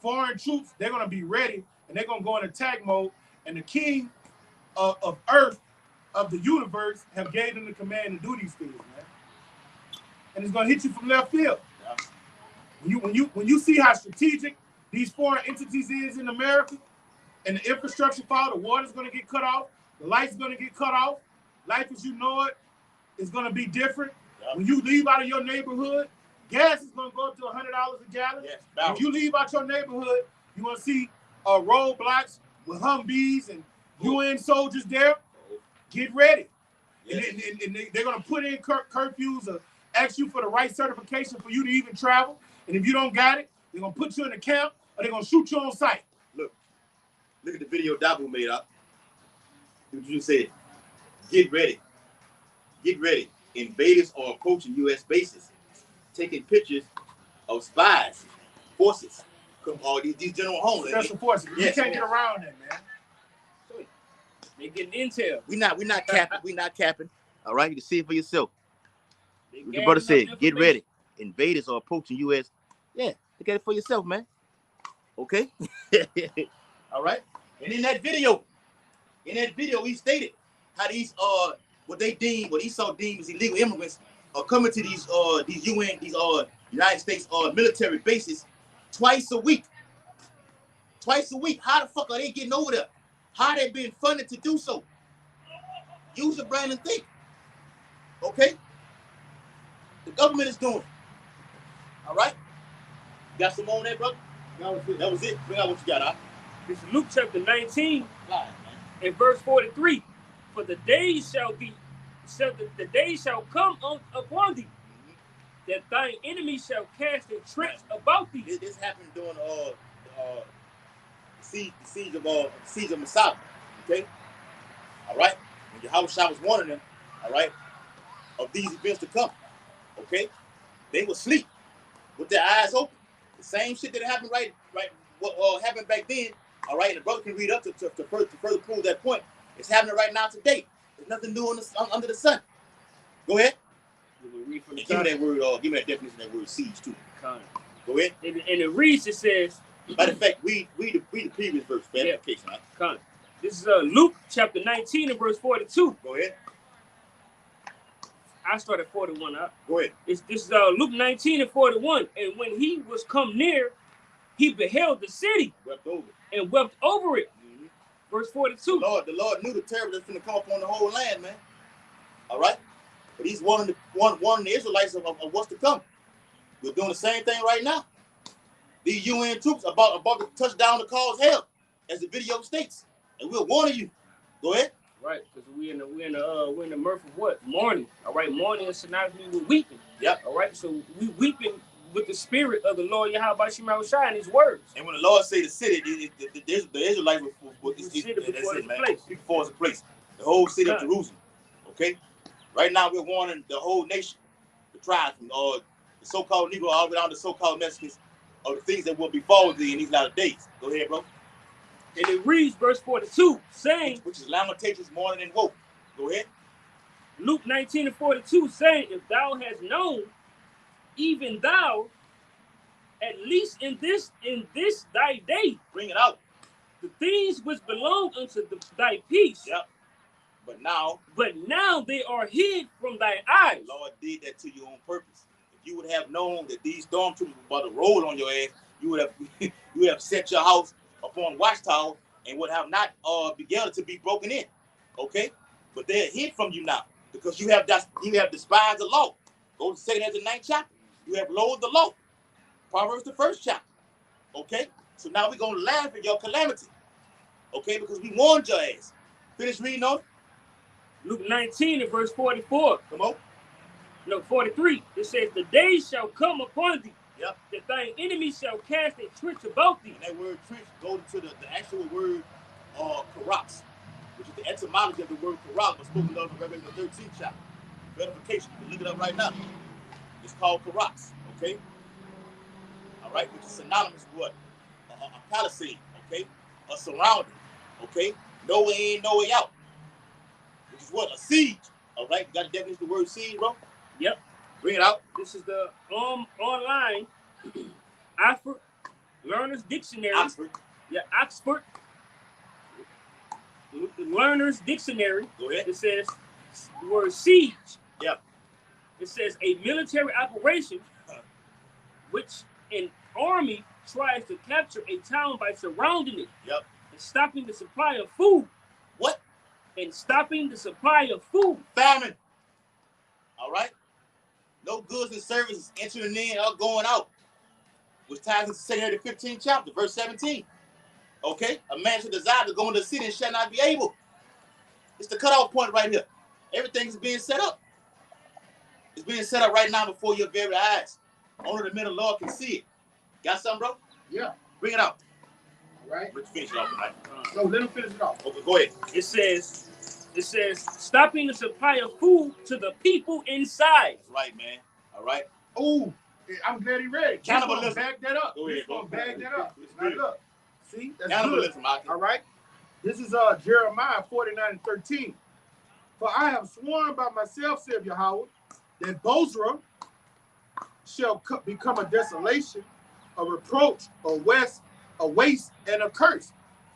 foreign troops, they're going to be ready and they're going to go in attack mode. And the king of Earth, of the universe, have gave them the command to do these things, man. And it's going to hit you from left field. Yeah. When you see how strategic these foreign entities is in America, and the infrastructure fall, the water's going to get cut off, the light's going to get cut off, life as you know it is going to be different. Yeah. When you leave out of your neighborhood, gas is going to go up to $100 a gallon. Yes, if you leave out your neighborhood, you're going to see roadblocks with Humvees and UN soldiers there. Get ready. Yes. And they're going to put in curfews or ask you for the right certification for you to even travel. And if you don't got it, they're going to put you in a camp or they're going to shoot you on sight. Look at the video Dabu made up. You said, get ready. Get ready. Invaders are approaching U.S. bases, taking pictures of spies, forces, all these general homes. Special forces. Yes. You can't get around that, man. They getting intel. We're not capping. We're not capping. All right, you can see it for yourself. What your brother said, get ready. Invaders are approaching U.S. Yeah, look at it for yourself, man. Okay? All right? And in that video, he stated how these what Esau deemed as illegal immigrants are coming to these United States military bases twice a week. Twice a week. How the fuck are they getting over there? How they being funded to do so? Use your brain and think. Okay? The government is doing it. All right? Got some more on that, brother? That was it. Bring out what you got, huh? This is Luke chapter 19 and verse 43. For the days shall come upon thee, that thine enemies shall cast their tricks about thee. This happened during the siege of Masada. Okay? All right? When Yahushua was warning them, all right, of these events to come. Okay? They were asleep with their eyes open. The same shit that happened what happened back then, all right, and the brother can read up to further prove that point. It's happening right now today. There's nothing new under the sun. Go ahead. Read from the give me that word, give me that definition of that word siege too. Go ahead. And it reads, it says, matter of fact, read the previous verse for edification. Huh? This is Luke chapter 19 and verse 42. Go ahead. I start at 41 up. Go ahead. This is Luke 19 and 41. And when he was come near, he beheld the city. And wept over it. Mm-hmm. Verse 42. The Lord knew the terror that's going to come upon the whole land, man. All right? But he's warning the Israelites of what's to come. We're doing the same thing right now. These UN troops about to touch down to cause hell, as the video states. And we're warning you. Go ahead. Right, because we're in the mirth of what? Mourning. All right, mourning is synonymous with weeping. Yep. All right, so we weeping with the spirit of the Lord Yahweh Shema Shai and his words. And when the Lord say the city, the Israelites before it's a place. The whole city of Jerusalem. Okay? Right now we're warning the whole nation, the tribes, from the the so-called Negro all the way down to so-called Mexicans of the things that will befall thee in these latter days. Go ahead, bro. And it reads, verse 42, saying, which is Lamentations more than woe. Go ahead. Luke 19:42, saying, if thou hast known, even thou, at least in this thy day, bring it out. The things which belong unto thy peace. Yep. But now they are hid from thy eyes. The Lord did that to you on purpose. If you would have known that these stormtroopers were about to roll on your ass, you would have set your house upon watchtower and would have not begun to be broken in. Okay? But they're hid from you now because you have despised the law. Go to 2 Ezra 9th chapter. You have loathed the law. Proverbs the 1st chapter. Okay? So now we're going to laugh at your calamity. Okay? Because we warned your ass. Finish reading on it. Luke 19 and verse 44. Come on. No, 43. It says, the day shall come upon thee. Yep. That thine enemy shall cast a trench about thee. And that word trench goes to the actual word karox, which is the etymology of the word karox, was spoken of in Revelation 13th chapter. Verification. You can look it up right now. It's called karox. Okay? All right? Which is synonymous with what? A palisade. Okay? A surrounding. Okay? No way in, no way out. Which is what? A siege. All right? You got the definition of the word siege, bro? Yep. Bring it out. This is the online Oxford Learner's Dictionary. Oxford. Yeah, Oxford Learner's Dictionary. Go ahead. It says the word siege. Yep. It says a military operation which an army tries to capture a town by surrounding it. Yep. And stopping the supply of food. What? And stopping the supply of food. Famine. All right? No goods and services entering in or going out. Which ties into 2 Ezra 15th chapter, verse 17. Okay? A man should desire to go into the city and shall not be able. It's the cutoff point right here. Everything is being set up. It's being set up right now before your very eyes. Only the men of the Lord can see it. Got something, bro? Yeah. Bring it out. All right. Let's finish it off tonight. No, let him finish it off. Okay, go ahead. It says stopping the supply of food to the people inside. That's right, man. All right. Oh, I'm glad he read it. Cannibalism. Back that up. Go ahead, bro. bro. Back that up. It's Now good. look. See? That's Cannibalism, good. Aki. All right. This is Jeremiah 49:13. For I have sworn by myself, said Yahweh, that Bozrah shall become a desolation, a reproach, a waste, and a curse.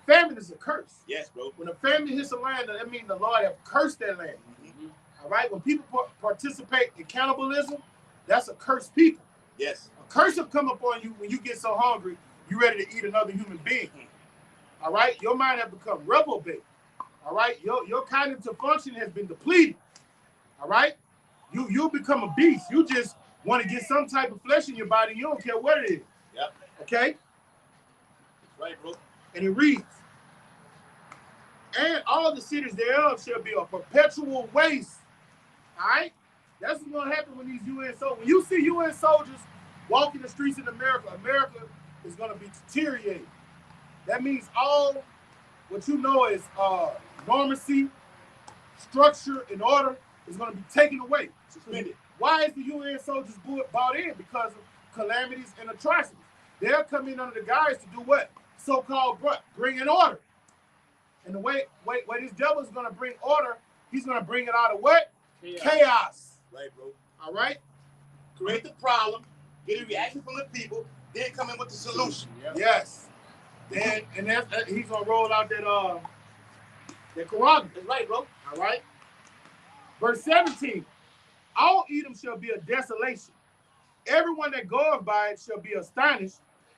Famine is a curse. Yes, bro. When a famine hits a land, that means the Lord have cursed that land. Mm-hmm. All right? When people participate in cannibalism, that's a cursed people. Yes. A curse will come upon you when you get so hungry, you're ready to eat another human being. All right? Your mind has become reprobate. All right? Your cognitive function has been depleted. All right? You'll become a beast. You just want to get some type of flesh in your body. You don't care what it is. Yep. Okay? That's right, bro. And it reads, and all the cities thereof shall be a perpetual waste. All right? That's what's going to happen when these UN soldiers, when you see UN soldiers walking the streets in America, America is going to be deteriorating. That means all what you know is normacy, structure, and order is going to be taken away, suspended. Why is the UN soldiers brought in? Because of calamities and atrocities. They'll come in under the guise to do what? So-called bring in order. And the way this devil is going to bring order, he's going to bring it out of what? Chaos. Right, bro. All right? Create the problem, get a reaction from the people, then come in with the solution. Yep. Yes. And he's going to roll out that Quran. That's right, bro. All right? Verse 17. All Edom shall be a desolation. Everyone that goeth by it shall be astonished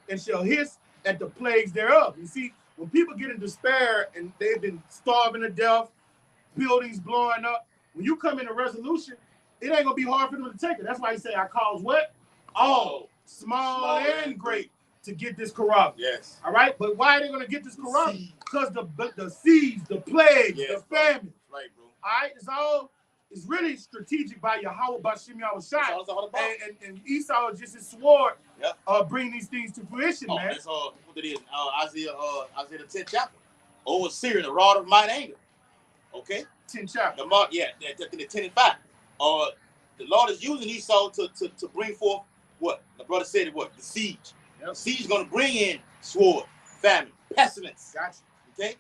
and shall hiss at the plagues thereof. You see, when people get in despair and they've been starving to death, buildings blowing up, when you come in a resolution, it ain't going to be hard for them to take it. That's why he say, I cause what? All, small and great, to get this corrupt. Yes. All right? But why are they going to get this corrupt? Because the siege, the plague, the famine. Right, bro. All right? It's really strategic by Yahweh, by Shem Yahushai. And Esau just his sword bring these things to fruition, man. That's what it is. Isaiah the 10th chapter. Over Syria, the rod of mine anger. Okay? 10th chapter. The 10 and 5. The Lord is using Esau to bring forth what? My brother said it, what? The siege. Yep. The siege is going to bring in sword, famine, pestilence. Gotcha. Okay?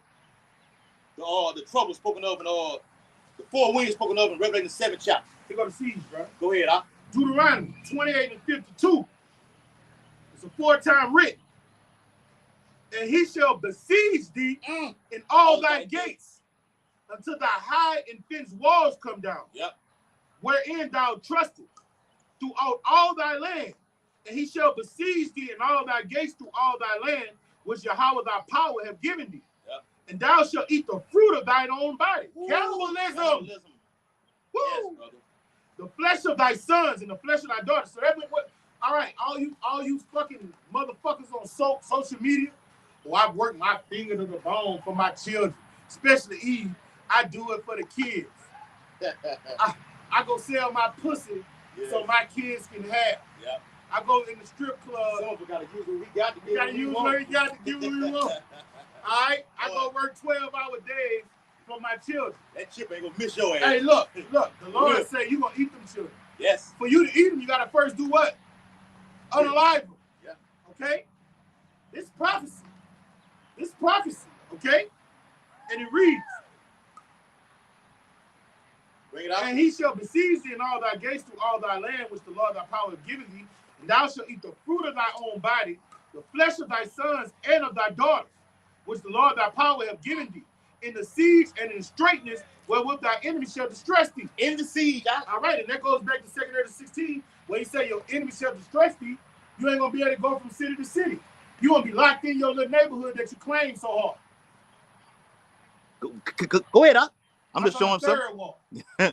The trouble spoken of in the four winds spoken of in Revelation 7 chapter. Here go the siege, bro. Go ahead, huh? Deuteronomy 28 and 52. It's a 4-time writ. And he shall besiege thee in all thy gates until thy high and fenced walls come down. Yep. Wherein thou trustest throughout all thy land. And he shall besiege thee in all thy gates through all thy land, which Yahweh thy power have given thee. Yep. And thou shalt eat the fruit of thine own body. Cannibalism. Woo! Yes, brother. The flesh of thy sons and the flesh of thy daughters. So that's what. All right, all you fucking motherfuckers on social media. Well, I work my finger to the bone for my children, especially Eve. I do it for the kids. I go sell my pussy so my kids can have. Yeah. I go in the strip club. Some of us gotta use what we got to We gotta use what we got to give what we want. All right, I go work 12-hour days for my children. That chip ain't gonna miss your ass. Hey, look. The Lord say you gonna eat them children. Yes. For you to eat them, you gotta first do what? Unalive them. Yeah. Okay. This prophecy. Okay. And it reads. Bring it out. And he shall besiege thee in all thy gates through all thy land, which the Lord thy power hath given thee. And thou shalt eat the fruit of thy own body, the flesh of thy sons and of thy daughters, which the Lord thy power hath given thee, in the siege and in the straitness, wherewith thy enemy shall distress thee. In the siege. All right, and that goes back to 2 Corinthians 16, where he said your enemy shall distress thee. You ain't gonna be able to go from city to city. You gonna be locked in your little neighborhood that you claim so hard. Go ahead, huh? I'm just showing something. some.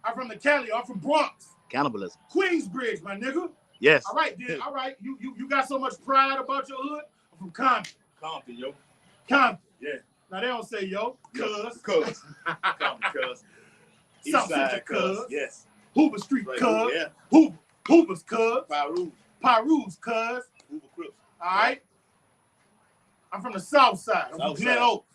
I'm from the Cali. I'm from Bronx. Cannibalism. Queensbridge, my nigga. Yes. All right, then. All right. You got so much pride about your hood. I'm from Compton. Compton, yo. Compton. Yeah. Now they don't say yo, cuz. Compton, cuz. Eastside, cuz. Yes. Hoover Street, Right, cuz. yeah. Hoover's, cuz. Pyru's, cuz. Hoover Crips. All right. I'm from the South Side. I'm South from Glen Side. Oaks.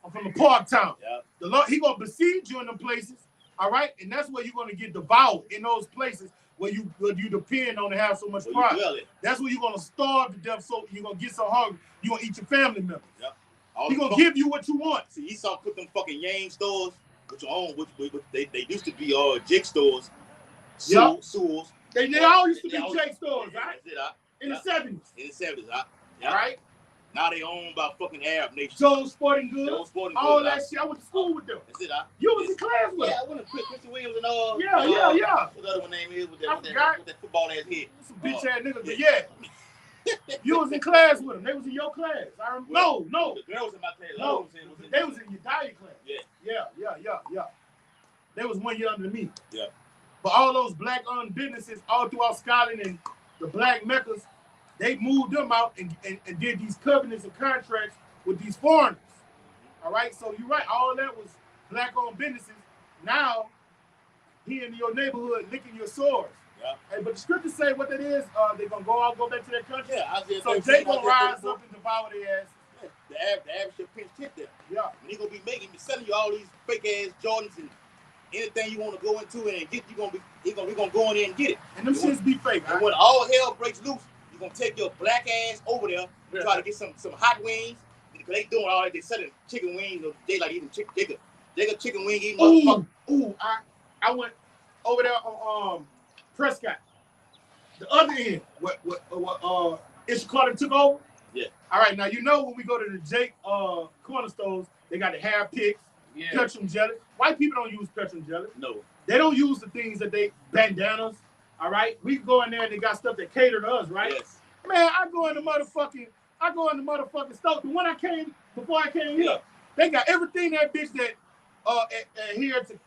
I'm from the Parktown. Yeah. The Lord, he gonna besiege you in them places. All right, and that's where you're gonna get devoured in those places where you depend on to have so much pride. That's where you're gonna starve to death. So you're gonna get so hungry you gonna eat your family members. Yeah. He's gonna give you what you want. See, Esau put them fucking Yang stores, which are own, which they used to be Jake stores. Yep. Sewells. They all used to be Jake stores, right? That's it, In the 70s. In the 70s, All right. Now they owned by fucking Arab nations. Joe's Sporting Goods. All that shit. I went to school with them. That's it, You was in class with them. Yeah, I went to Christian Williams and Yeah. What the other one name is with I forgot. that football ass head. Some bitch ass niggas, but yeah. You was in class with them. They was in your class. No. The girls in my class. No. They was in your diet class. Yeah. Yeah. They was 1 year under me. Yeah. But all those black-owned businesses all throughout Scotland and the black meccas, they moved them out and did these covenants and contracts with these foreigners. All right? So you're right. All of that was black-owned businesses. Now, he in your neighborhood licking your swords. Yeah. Hey, but the scriptures say what that is. They're going to go back to their country. Yeah, so they going to rise up and devour their ass. Yeah. The average should pinch tip there. Yeah. And he going to be selling you all these fake-ass Jordans and anything you want to go into and get, he gonna go in there and get it. And them shits be fake. And when all hell breaks loose, you're going to take your black ass over there and try to get some hot wings. Because they doing all that. They selling chicken wings. Or they like eating chicken. They got chicken wing eating motherfucker. I went over there on Prescott. The other end, what Ishikar took over. Yeah. All right, now you know when we go to the Jake corner stores, they got the hair picks, petroleum jelly. White people don't use petroleum jelly. No. They don't use the things that they bandanas. All right, we go in there and they got stuff that cater to us, right? Yes. Man, I go in the motherfucking store. The one I came before I came here, they got everything that bitch that adhere to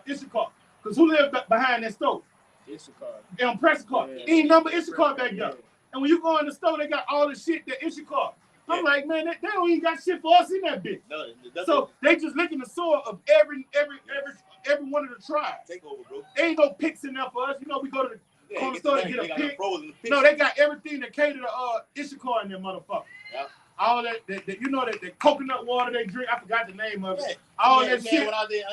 Ishikar. Cause who lived behind that store? Ishikar. Prescott. Ain't number Ishikar back there. And when you go in the store, they got all the shit that Ishikar. I'm like, man, they don't even got shit for us in that bitch. No, so they just licking the sword of every one of the tribes. Take over, bro. There ain't no picks in there for us. You know, we go to the corner store to get a pick. No, No, they got everything that cater to Ishikar in there, motherfucker. Yeah. all that you know that coconut water they drink. I forgot the name of it. Yeah. All Yeah, that man, shit. when out there,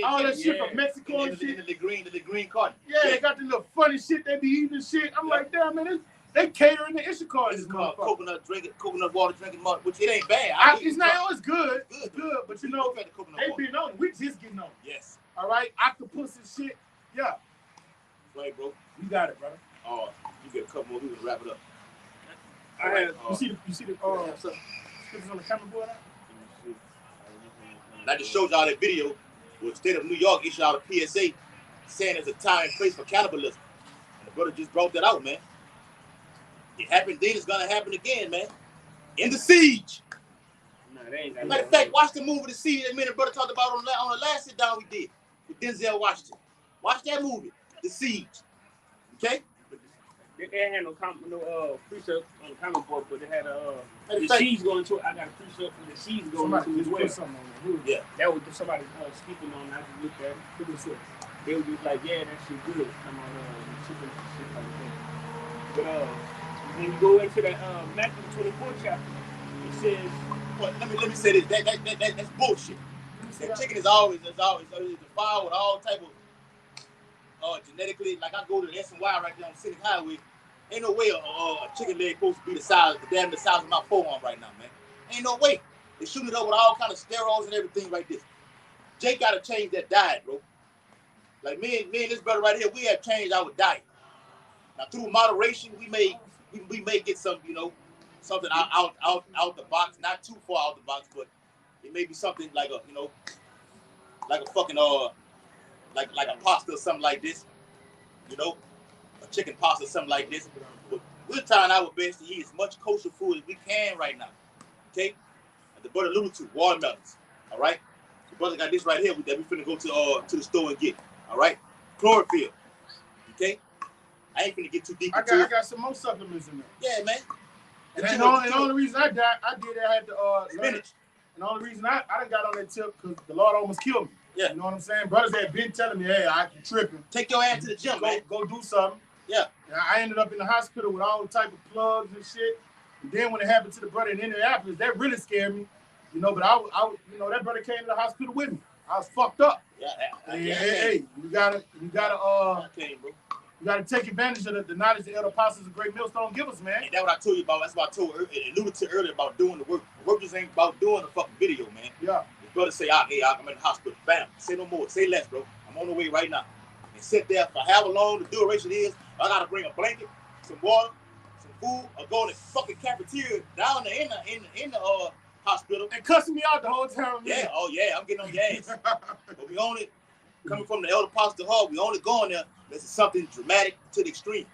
All that shit Yeah. from Mexico and shit. the green carton. Yeah, they got the little funny shit they be eating and shit. I'm Yeah. like, damn man, they catering to Ishikar. This This is called motherfucker. coconut water drinking mud, which it ain't bad. It's not. It's good. It's It's good, but you know, I've had the coconut they water. been on it. We just getting on it. Yes. All right, octopus and shit. Yeah, Right, bro. you got it, brother. You get a couple more. We can wrap it up. I had. You see the scriptures on the camera board? And I just showed y'all that video where the state of New York issued out a PSA saying there's a time and place for cannibalism. And the brother just brought that out, man. It happened then, it's gonna happen again, man. In The Siege. Nah, they ain't got Matter of fact, watch the movie The Siege that me and the brother talked about on the last sit down we did with Denzel Washington. Watch that movie, The Siege. Okay? They had no precept on the comic book, but they had Matter the of fact, siege going to. I got a precept for the siege going Somebody to as just well. put something on there. yeah. That was somebody speaking on. I just looked at it. Look at this. They were just like, yeah, that shit good. Come on, chicken shit like that. But when you go into that Matthew 24 chapter, it says, But let me say this. That's bullshit. That chicken is always defiled with all type of genetically. Like I go to the S&Y right there on the City Highway. Ain't no way a chicken leg supposed to be the size of my forearm right now, man. Ain't no way. They shooting it up with all kind of steroids and everything like this. Jake got to change that diet, bro. Like me and this brother right here, we have changed our diet. Now through moderation, we may get some, something out the box, not too far out the box, but it may be something like a fucking like a pasta or something like this, a chicken pasta or something like this. But we're trying our best to eat as much kosher food as we can right now. Okay? And the brother alluded to watermelons. All right? The brother got this right here that we finna go to the store and get. All right? Chlorophyll. Okay? I ain't finna get too deep into it. I got some more supplements in there. Yeah, man. And the only reason I had to spinach. And the only reason I done got on that tip because the Lord almost killed me. Yeah. You know what I'm saying? Brothers had been telling me, hey, I can tripping. Take your ass to the gym, man. Go do something. Yeah. And I ended up in the hospital with all type of plugs and shit. And then when it happened to the brother in Indianapolis, that really scared me. But I that brother came to the hospital with me. I was fucked up. Yeah. Hey, you gotta take advantage of the knowledge the elder apostles of Great Millstone give us, man. And that's what I told you about. That's what I alluded to earlier about doing the work. The work just ain't about doing the fucking video, man. Yeah. The brother say, hey, I'm in the hospital. Bam. Say no more. Say less, bro. I'm on the way right now. And sit there for however long the duration is. I gotta bring a blanket, some water, some food, or go in the fucking cafeteria down there in the hospital. And cussing me out the whole time. Yeah. Oh yeah. I'm getting on your ass. But we only coming from the elder apostle hall. We only going there. This is something dramatic to the extreme.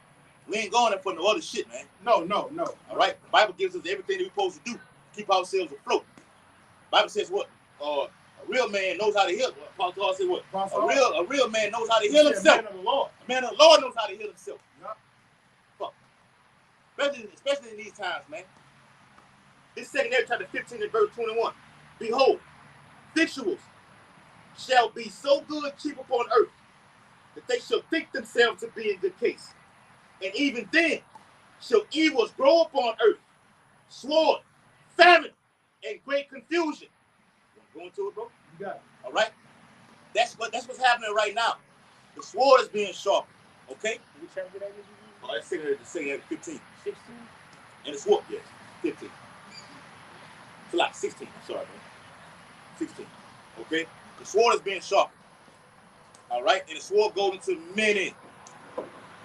We ain't going there for no other shit, man. No. All right? The Bible gives us everything that we're supposed to do to keep ourselves afloat. The Bible says what? A real man knows how to heal. Apostle Paul said what? A real man knows how to heal himself. A man of the Lord. A man of the Lord knows how to heal himself. Yeah. Fuck. Especially in these times, man. This 2 Ezra chapter 15 and verse 21. Behold, victuals shall be so good cheap upon earth, that they shall think themselves to be in good case. And even then shall evils grow upon earth, sword, famine, and great confusion. You want to go into it, bro? You got it. All right? That's what's happening right now. The sword is being sharpened. Okay? which chapter that is? Oh, that's 2 Ezra 15. 16? And the sword, yes, 15. It's like 16. I'm sorry, man. 16. Okay? The sword is being sharpened. All right? And the sword goes into many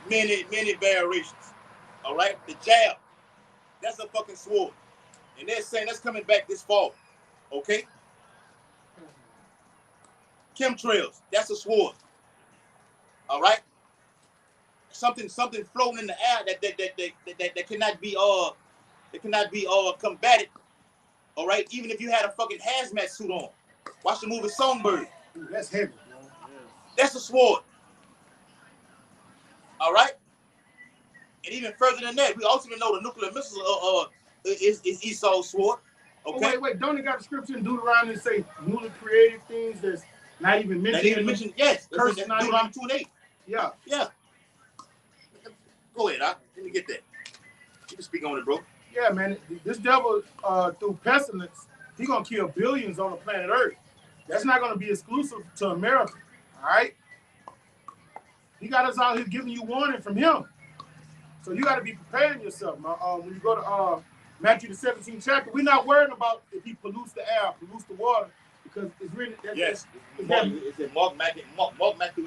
variations. All right? The jab, that's a fucking sword. And they're saying that's coming back this fall. Okay? Chemtrails, that's a sword. All right? Something floating in the air that cannot be combated. All right? Even if you had a fucking hazmat suit on. Watch the movie Songbird. Dude, that's heavy. That's a sword. All right? And even further than that, we also know the nuclear missile is Esau's sword. Okay? Oh, wait. Don't you got the scripture in Deuteronomy that say newly created things that's not even mentioned? Not even mentioned, yes. Curse That's not Deuteronomy 2:8. Yeah. Yeah. Go ahead, let me get that. You can speak on it, bro. Yeah, man. This devil, through pestilence, he gonna kill billions on the planet Earth. That's not gonna be exclusive to America. All right. He got us out here giving you warning from him. So you got to be preparing yourself. When you go to Matthew the 17th chapter, we're not worrying about if he pollutes the air, pollutes the water, because it's really yes. It's in Mark Matthew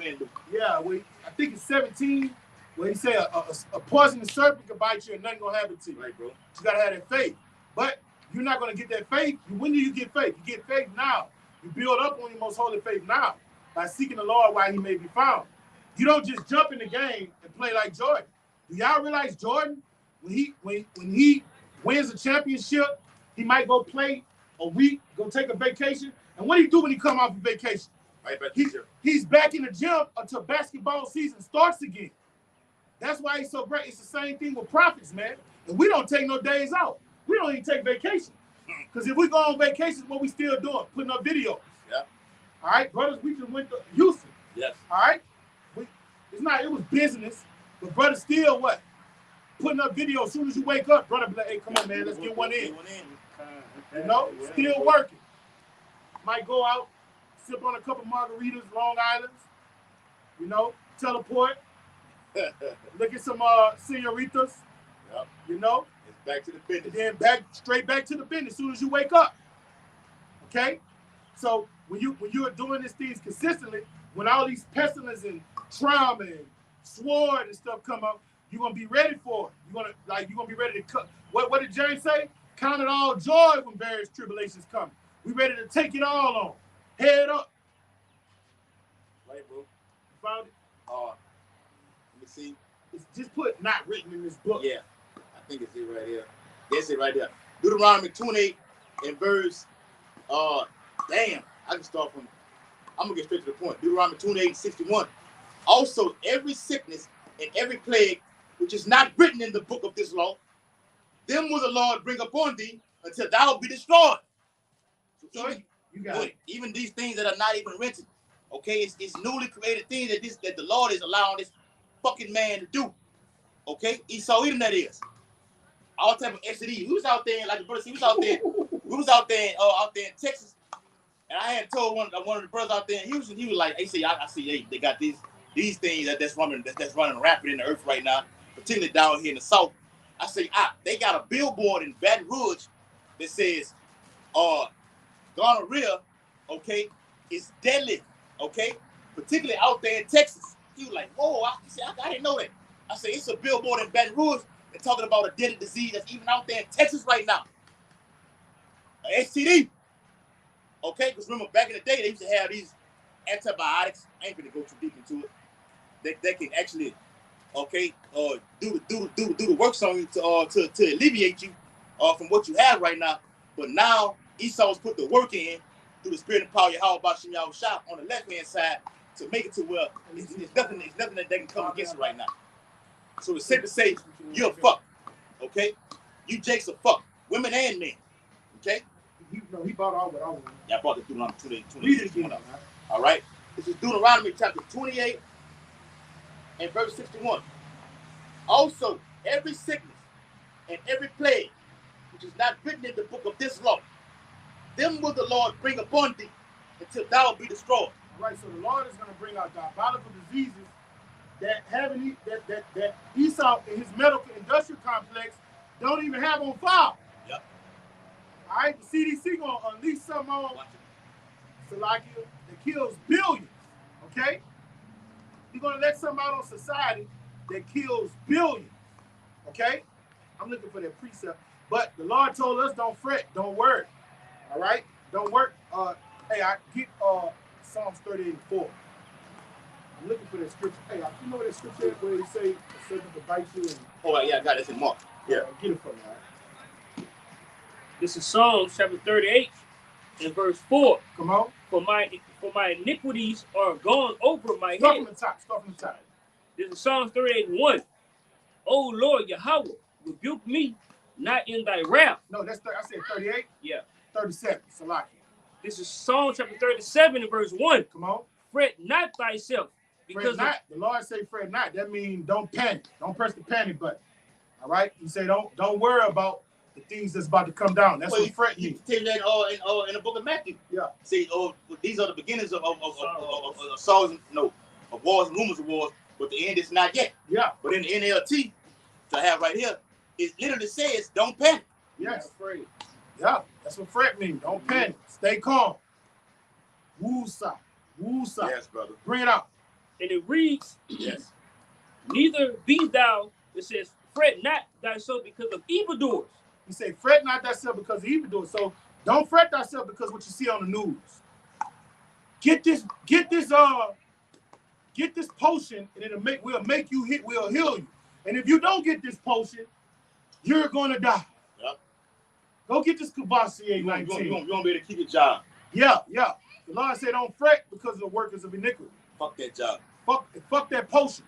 and Luke. Yeah, I think it's 17 where he said a poisonous serpent can bite you and nothing gonna happen to you. Right, bro. You gotta have that faith. But you're not gonna get that faith. When do you get faith? You get faith now. You build up on your most holy faith now by seeking the Lord while he may be found. You don't just jump in the game and play like Jordan. Do y'all realize Jordan, when he wins a championship, he might go play a week, go take a vacation. And what do he do when he come off of vacation? Right back he's back in the gym until basketball season starts again. That's why he's so great. It's the same thing with prophets, man. And we don't take no days out. We don't even take vacation. Because if we go on vacation, what we still doing? Putting up videos. Yeah. All right, brothers, we just went to Houston. Yes. All right? It was business, but brother still what? Putting up videos as soon as you wake up, brother be like, hey, come on, man, let's get one in. You know, still working. Might go out, sip on a couple margaritas, Long Island's, you know, teleport, look at some senoritas, yep. You know. It's back to the business. And then straight back to the business as soon as you wake up. Okay? So when you are doing these things consistently, when all these pestilence and trauma and sword and stuff come up, you're gonna be ready for it. You're gonna be ready to cut. What did James say? Count it all joy when various tribulations come. We ready to take it all on. Head up. Right, bro. Found it? Let me see. It's just put not written in this book. Yeah. I think it's it right here. That's it right there. Deuteronomy 28 and verse damn. I can start from I'm gonna get straight to the point. Deuteronomy 28:61. Also, every sickness and every plague which is not written in the book of this law, them will the Lord bring upon thee until thou be destroyed. So even these things that are not even written, okay, it's newly created things that the Lord is allowing this fucking man to do. Okay, Esau Edom that is. All type of STD. We was out there, like the brother said, we was out there in Texas. And I had told one of the brothers out there in Houston, he was like, "Hey, see, I see they got these things that's running rapid in the earth right now, particularly down here in the south." I say, they got a billboard in Baton Rouge that says, gonorrhea, okay, is deadly, okay, particularly out there in Texas. He was like, "Whoa!" I didn't know that. I say, it's a billboard in Baton Rouge that's talking about a deadly disease that's even out there in Texas right now, a STD. Okay, because remember back in the day they used to have these antibiotics. I ain't gonna go too deep into it. That can actually, okay, do the works on you to alleviate you from what you have right now. But now Esau's put the work in through the spirit and power of Yahweh Bashim Yahushua on the left hand side to make it to where it's nothing that they can come against it right now. So it's safe to say you're a fuck. Okay, you Jake's a fuck, women and men. Okay. He bought all what I wanted. Yeah, I brought the Deuteronomy 28. Read it again. All right. This is Deuteronomy chapter 28 and verse 61. Also, every sickness and every plague which is not written in the book of this law, them will the Lord bring upon thee until thou be destroyed. All right, so the Lord is going to bring out diabolical diseases that Esau in his medical industrial complex don't even have on file. Yep. All right, the CDC going to unleash something on Salakia that kills billions, okay? You're going to let something out on society that kills billions, okay? I'm looking for that precept. But the Lord told us, don't fret, don't worry, all right? Don't worry. Hey, I get Psalms 38:4. I'm looking for that scripture. Hey, you know that scripture where they say a serpent will bite you? Oh, yeah, I got it. It's in Mark. Yeah. Get it from me, all right? This is Psalms chapter 38 and verse 4. Come on. For my iniquities are gone over my Start head. from the top. Start from the top. This is Psalms 38:1. O Lord Yahweh, rebuke me not in thy wrath. No, that's I said 38. Yeah. 37. Salakia. This is Psalm chapter 37 and verse 1. Come on. Fret not thyself. Fret not. The Lord say fret not. That means don't panic. Don't press the panic button. All right? He say don't worry about the things that's about to come down. That's Well, what fret you means. tell you that in the book of Matthew. Yeah. See, these are the beginnings of sorrows, of wars and rumors of wars, but the end is not yet. Yeah. But in the NLT, to have right here, it literally says, "Don't panic." Yes. Afraid. Yeah. That's what fret means. Don't panic. Stay calm. Woo-sa. Woo-sa. Yes, brother. Bring it out. And it reads, Yes. neither be thou, it says, fret not thyself because of evildoers. He say, fret not thyself because of evildoers. So don't fret thyself because what you see on the news. Get this potion, and we'll heal you. And if you don't get this potion, you're gonna die. Yep. Go get this Cavassier You 19. won't be able to keep your job. Yeah. The Lord said, don't fret because of the workers of iniquity. Fuck that job. Fuck that potion.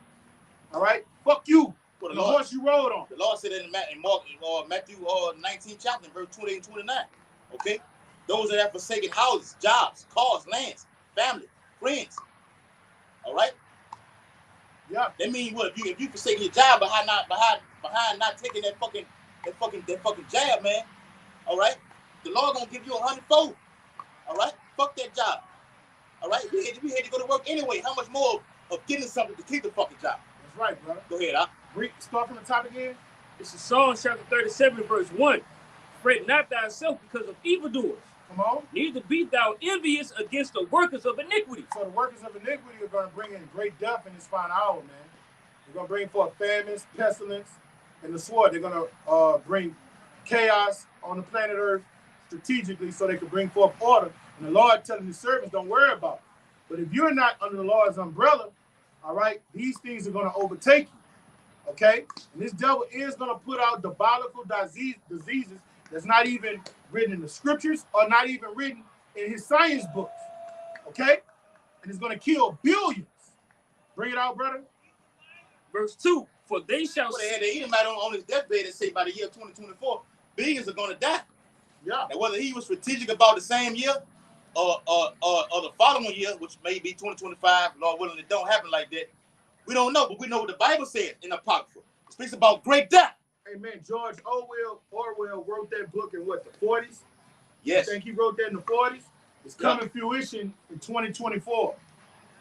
All right? Fuck you. For The horse you rode on. The Lord said in Matthew 19 chapter, verse 28 and 29. Okay? Those that have forsaken houses, jobs, cars, lands, family, friends. All right? Yeah. That means what? If you forsake your job behind not taking that fucking jab, man. All right? The Lord gonna give you 100-fold. All right? Fuck that job. All right? We had to go to work anyway. How much more of getting something to keep the fucking job? That's right, brother. Go ahead, Start from the top again. This is Psalms chapter 37, verse 1. Fret not thyself because of evildoers. Come on. Neither be thou envious against the workers of iniquity. So the workers of iniquity are going to bring in great death in this final hour, man. They're going to bring forth famines, pestilence, and the sword. They're going to bring chaos on the planet Earth strategically so they can bring forth order. And the Lord telling his servants, don't worry about it. But if you're not under the Lord's umbrella, all right, these things are going to overtake you. Okay? And this devil is going to put out diabolical diseases that's not even written in the scriptures or not even written in his science books. Okay? And it's going to kill billions. Bring it out, brother. Verse 2. For they shall... Well, they had the Edomite on his deathbed and say by the year 2024, billions are going to die. Yeah. And whether he was strategic about the same year or the following year, which may be 2025, Lord willing, it don't happen like that. We don't know, but we know what the Bible says in the Apocrypha. It speaks about great death. Amen. George Orwell wrote that book in what, the 40s? Yes. I think he wrote that in the 40s. It's coming fruition in 2024.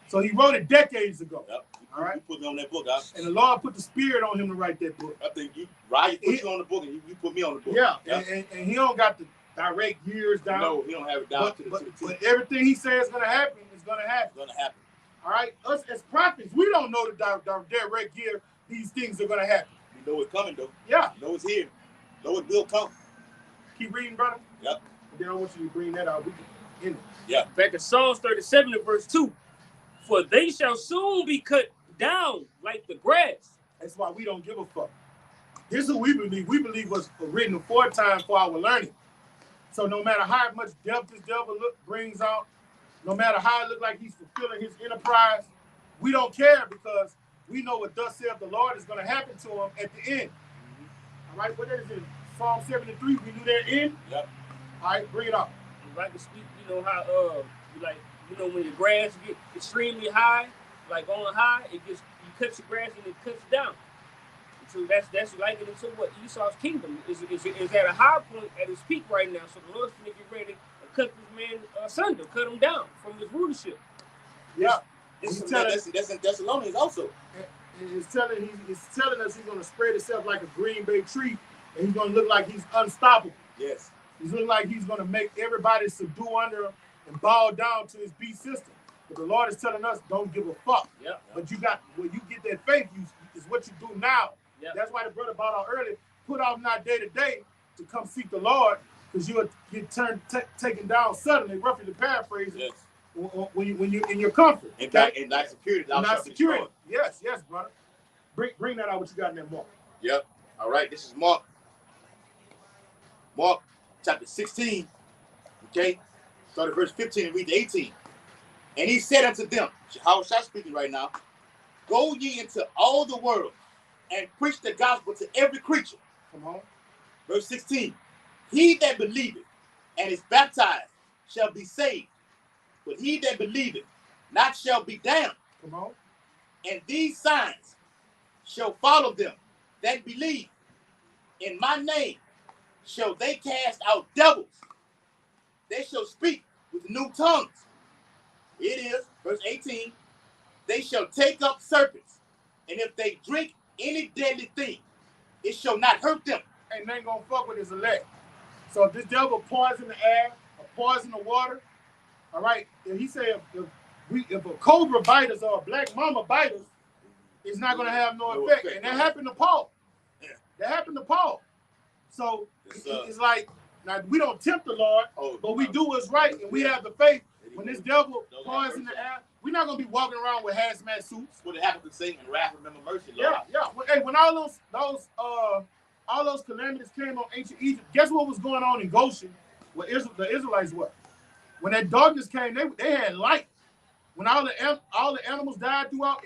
So he wrote it decades ago. Yep. All right. You put me on that book. And the Lord put the spirit on him to write that book. I think Ryan put you on the book and you put me on the book. Yeah. Yep. And he don't got the direct years down. No, he don't have it down to the T. But everything he says is going to happen is going to happen. It's going to happen. All right? Us as prophets, we don't know the direct year these things are going to happen. You know it's coming, though. Yeah. You know it's here. You know it will come. Keep reading, brother. Yep. And then I want you to bring that out. We can end it. Yeah. Back to Psalms 37 and verse 2. For they shall soon be cut down like the grass. That's why we don't give a fuck. This is what we believe. We believe was written aforetime for our learning. So no matter how much depth this devil brings out, no matter how it looks like he's fulfilling his enterprise, we don't care because we know what thus saith the Lord is going to happen to him at the end. All right, what is it? Psalm 73, we knew that end? Yep. All right, bring it up. Like to speak, you know how when your grass get extremely high, like on high, it gets, you cut your grass and it cuts down. So that's likened to what Esau's kingdom is at a high point at its peak right now. So the Lord's going to get ready to cut this man asunder, cut him down from his rulership. Yeah. That's in Thessalonians also. It's telling us he's going to spread himself like a green bay tree, and he's going to look like he's unstoppable. Yes. He's looking like he's going to make everybody subdue under him and bow down to his beast system. But the Lord is telling us, don't give a fuck. Yeah. But when you get that faith, is what you do now. Yeah. That's why the brother brought out earlier, put off not day to day to come seek the Lord, because you'll get taken down suddenly, roughly to paraphrase it, Yes. when you're in your comfort. And not security. Not security. Yes, brother. Bring that out, what you got in there, Mark. Yep. All right, this is Mark. Mark chapter 16, okay? Start at verse 15 and read to 18. And he said unto them, how is I speaking right now? Go ye into all the world and preach the gospel to every creature. Come on. Verse 16. He that believeth and is baptized shall be saved, but he that believeth not shall be damned. Come on. And these signs shall follow them that believe. In my name shall they cast out devils. They shall speak with new tongues. It is, verse 18, they shall take up serpents, and if they drink any deadly thing, it shall not hurt them. Ain't nothing gonna fuck with his elect. So if this devil poison the air or poison the water, all right, if he say if a cobra bite us or a black mama bite us, it's not gonna have no effect. And that happened to Paul. Yeah. That happened to Paul. So Yes, it's like, now we don't tempt the Lord, but we do what's right, and we have the faith. When this devil poison the air, we're not gonna be walking around with hazmat suits. What it happened to Satan and wrath, remember mercy, Lord. Yeah. Hey, when all those calamities came on ancient Egypt, guess what was going on in Goshen, where the Israelites were? When that darkness came, they had light. When all the animals died throughout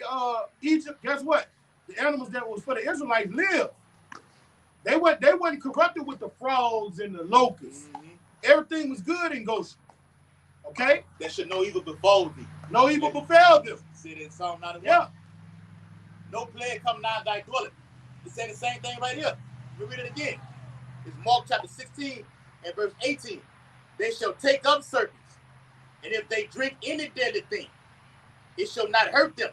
Egypt, guess what? The animals that was for the Israelites lived. They weren't corrupted with the frogs and the locusts. Mm-hmm. Everything was good in Goshen. Okay? That should no evil befall thee. No evil befell them. See it in Psalm 91? Yeah. No plague come nigh thy dwelling. It said the same thing right here. Let me read it again. It's Mark chapter 16 and verse 18. They shall take up serpents, and if they drink any deadly thing, it shall not hurt them.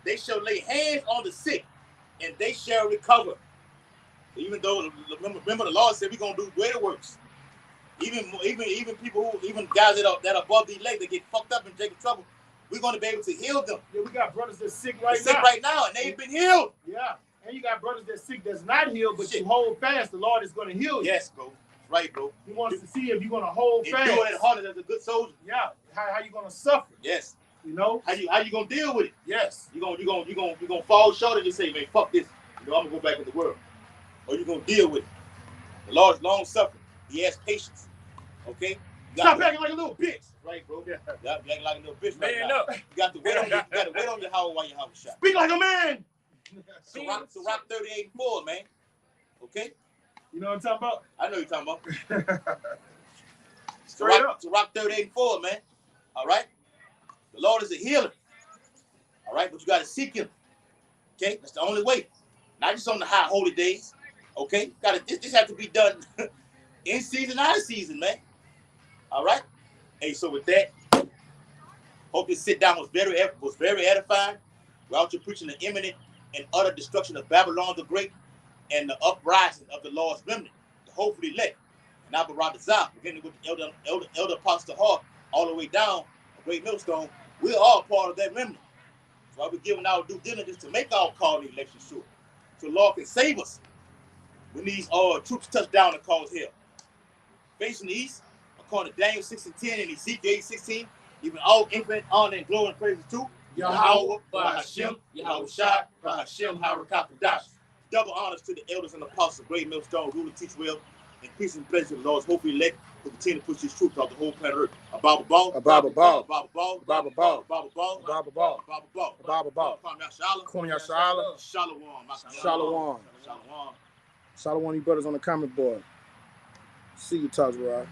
They shall lay hands on the sick, and they shall recover. Even though, remember the Lord said we're going to do greater works. Even people even guys that are above the leg that get fucked up and taking trouble, we're going to be able to heal them. Yeah, we got brothers that's sick right now, and they've been healed. Yeah, and you got brothers that's sick that's not healed, but you hold fast. The Lord is going to heal you. Yes, bro. Right, bro. He wants to see if you're going to hold fast. Endure it harder as a good soldier. Yeah. How you going to suffer? Yes. You know. How you going to deal with it? Yes. You gonna fall short and just say, man, fuck this. I'm gonna go back in the world. Or you gonna deal with it. The Lord's long suffering. He has patience. Okay? Stop acting like a little bitch. Right, bro. Yeah. You acting like a little bitch Man right now. up. You got to wait on your house while your house is shot. Speak like a man. So rock 38 and 4, man. Okay? You know what I'm talking about? I know you're talking about. Straight up. So rock 38 and 4, man. All right? The Lord is a healer. All right? But you got to seek him. Okay? That's the only way. Not just on the high holy days. Okay? This has to be done in season, out of season, man. All right? Hey, so with that, hope this sit down was very edifying. We're out here preaching the imminent and utter destruction of Babylon the Great and the uprising of the Lord's remnant, the hopefully elect. And Abba Radazah, beginning with the elder Apostle Hart, all the way down a Great Millstone, we're all part of that remnant. So we're giving our due diligence to make our call to election sure. So the Lord can save us when these troops touch down and cause hell. Facing the east, according to Daniel 6:10 and Ezekiel 8:16, even all infinite honor and glory and praises too. Yahweh, Bahashem, Yahweh Shai, Bahashem, Harakapadash. Double honors to the elders and apostles of Great Millstone, rule and teach well, and peace and pleasure to the Lord's hopefully elect who continue to push these troops off the whole planet Earth. A Bible ball, a Bible ball, a Bible ball, a Bible ball, a Bible ball, a Bible ball, a Bible ball, a Bible ball. Kumya Shala, Shalom. Shalom, you brothers on the comment board. See you, Tazarah.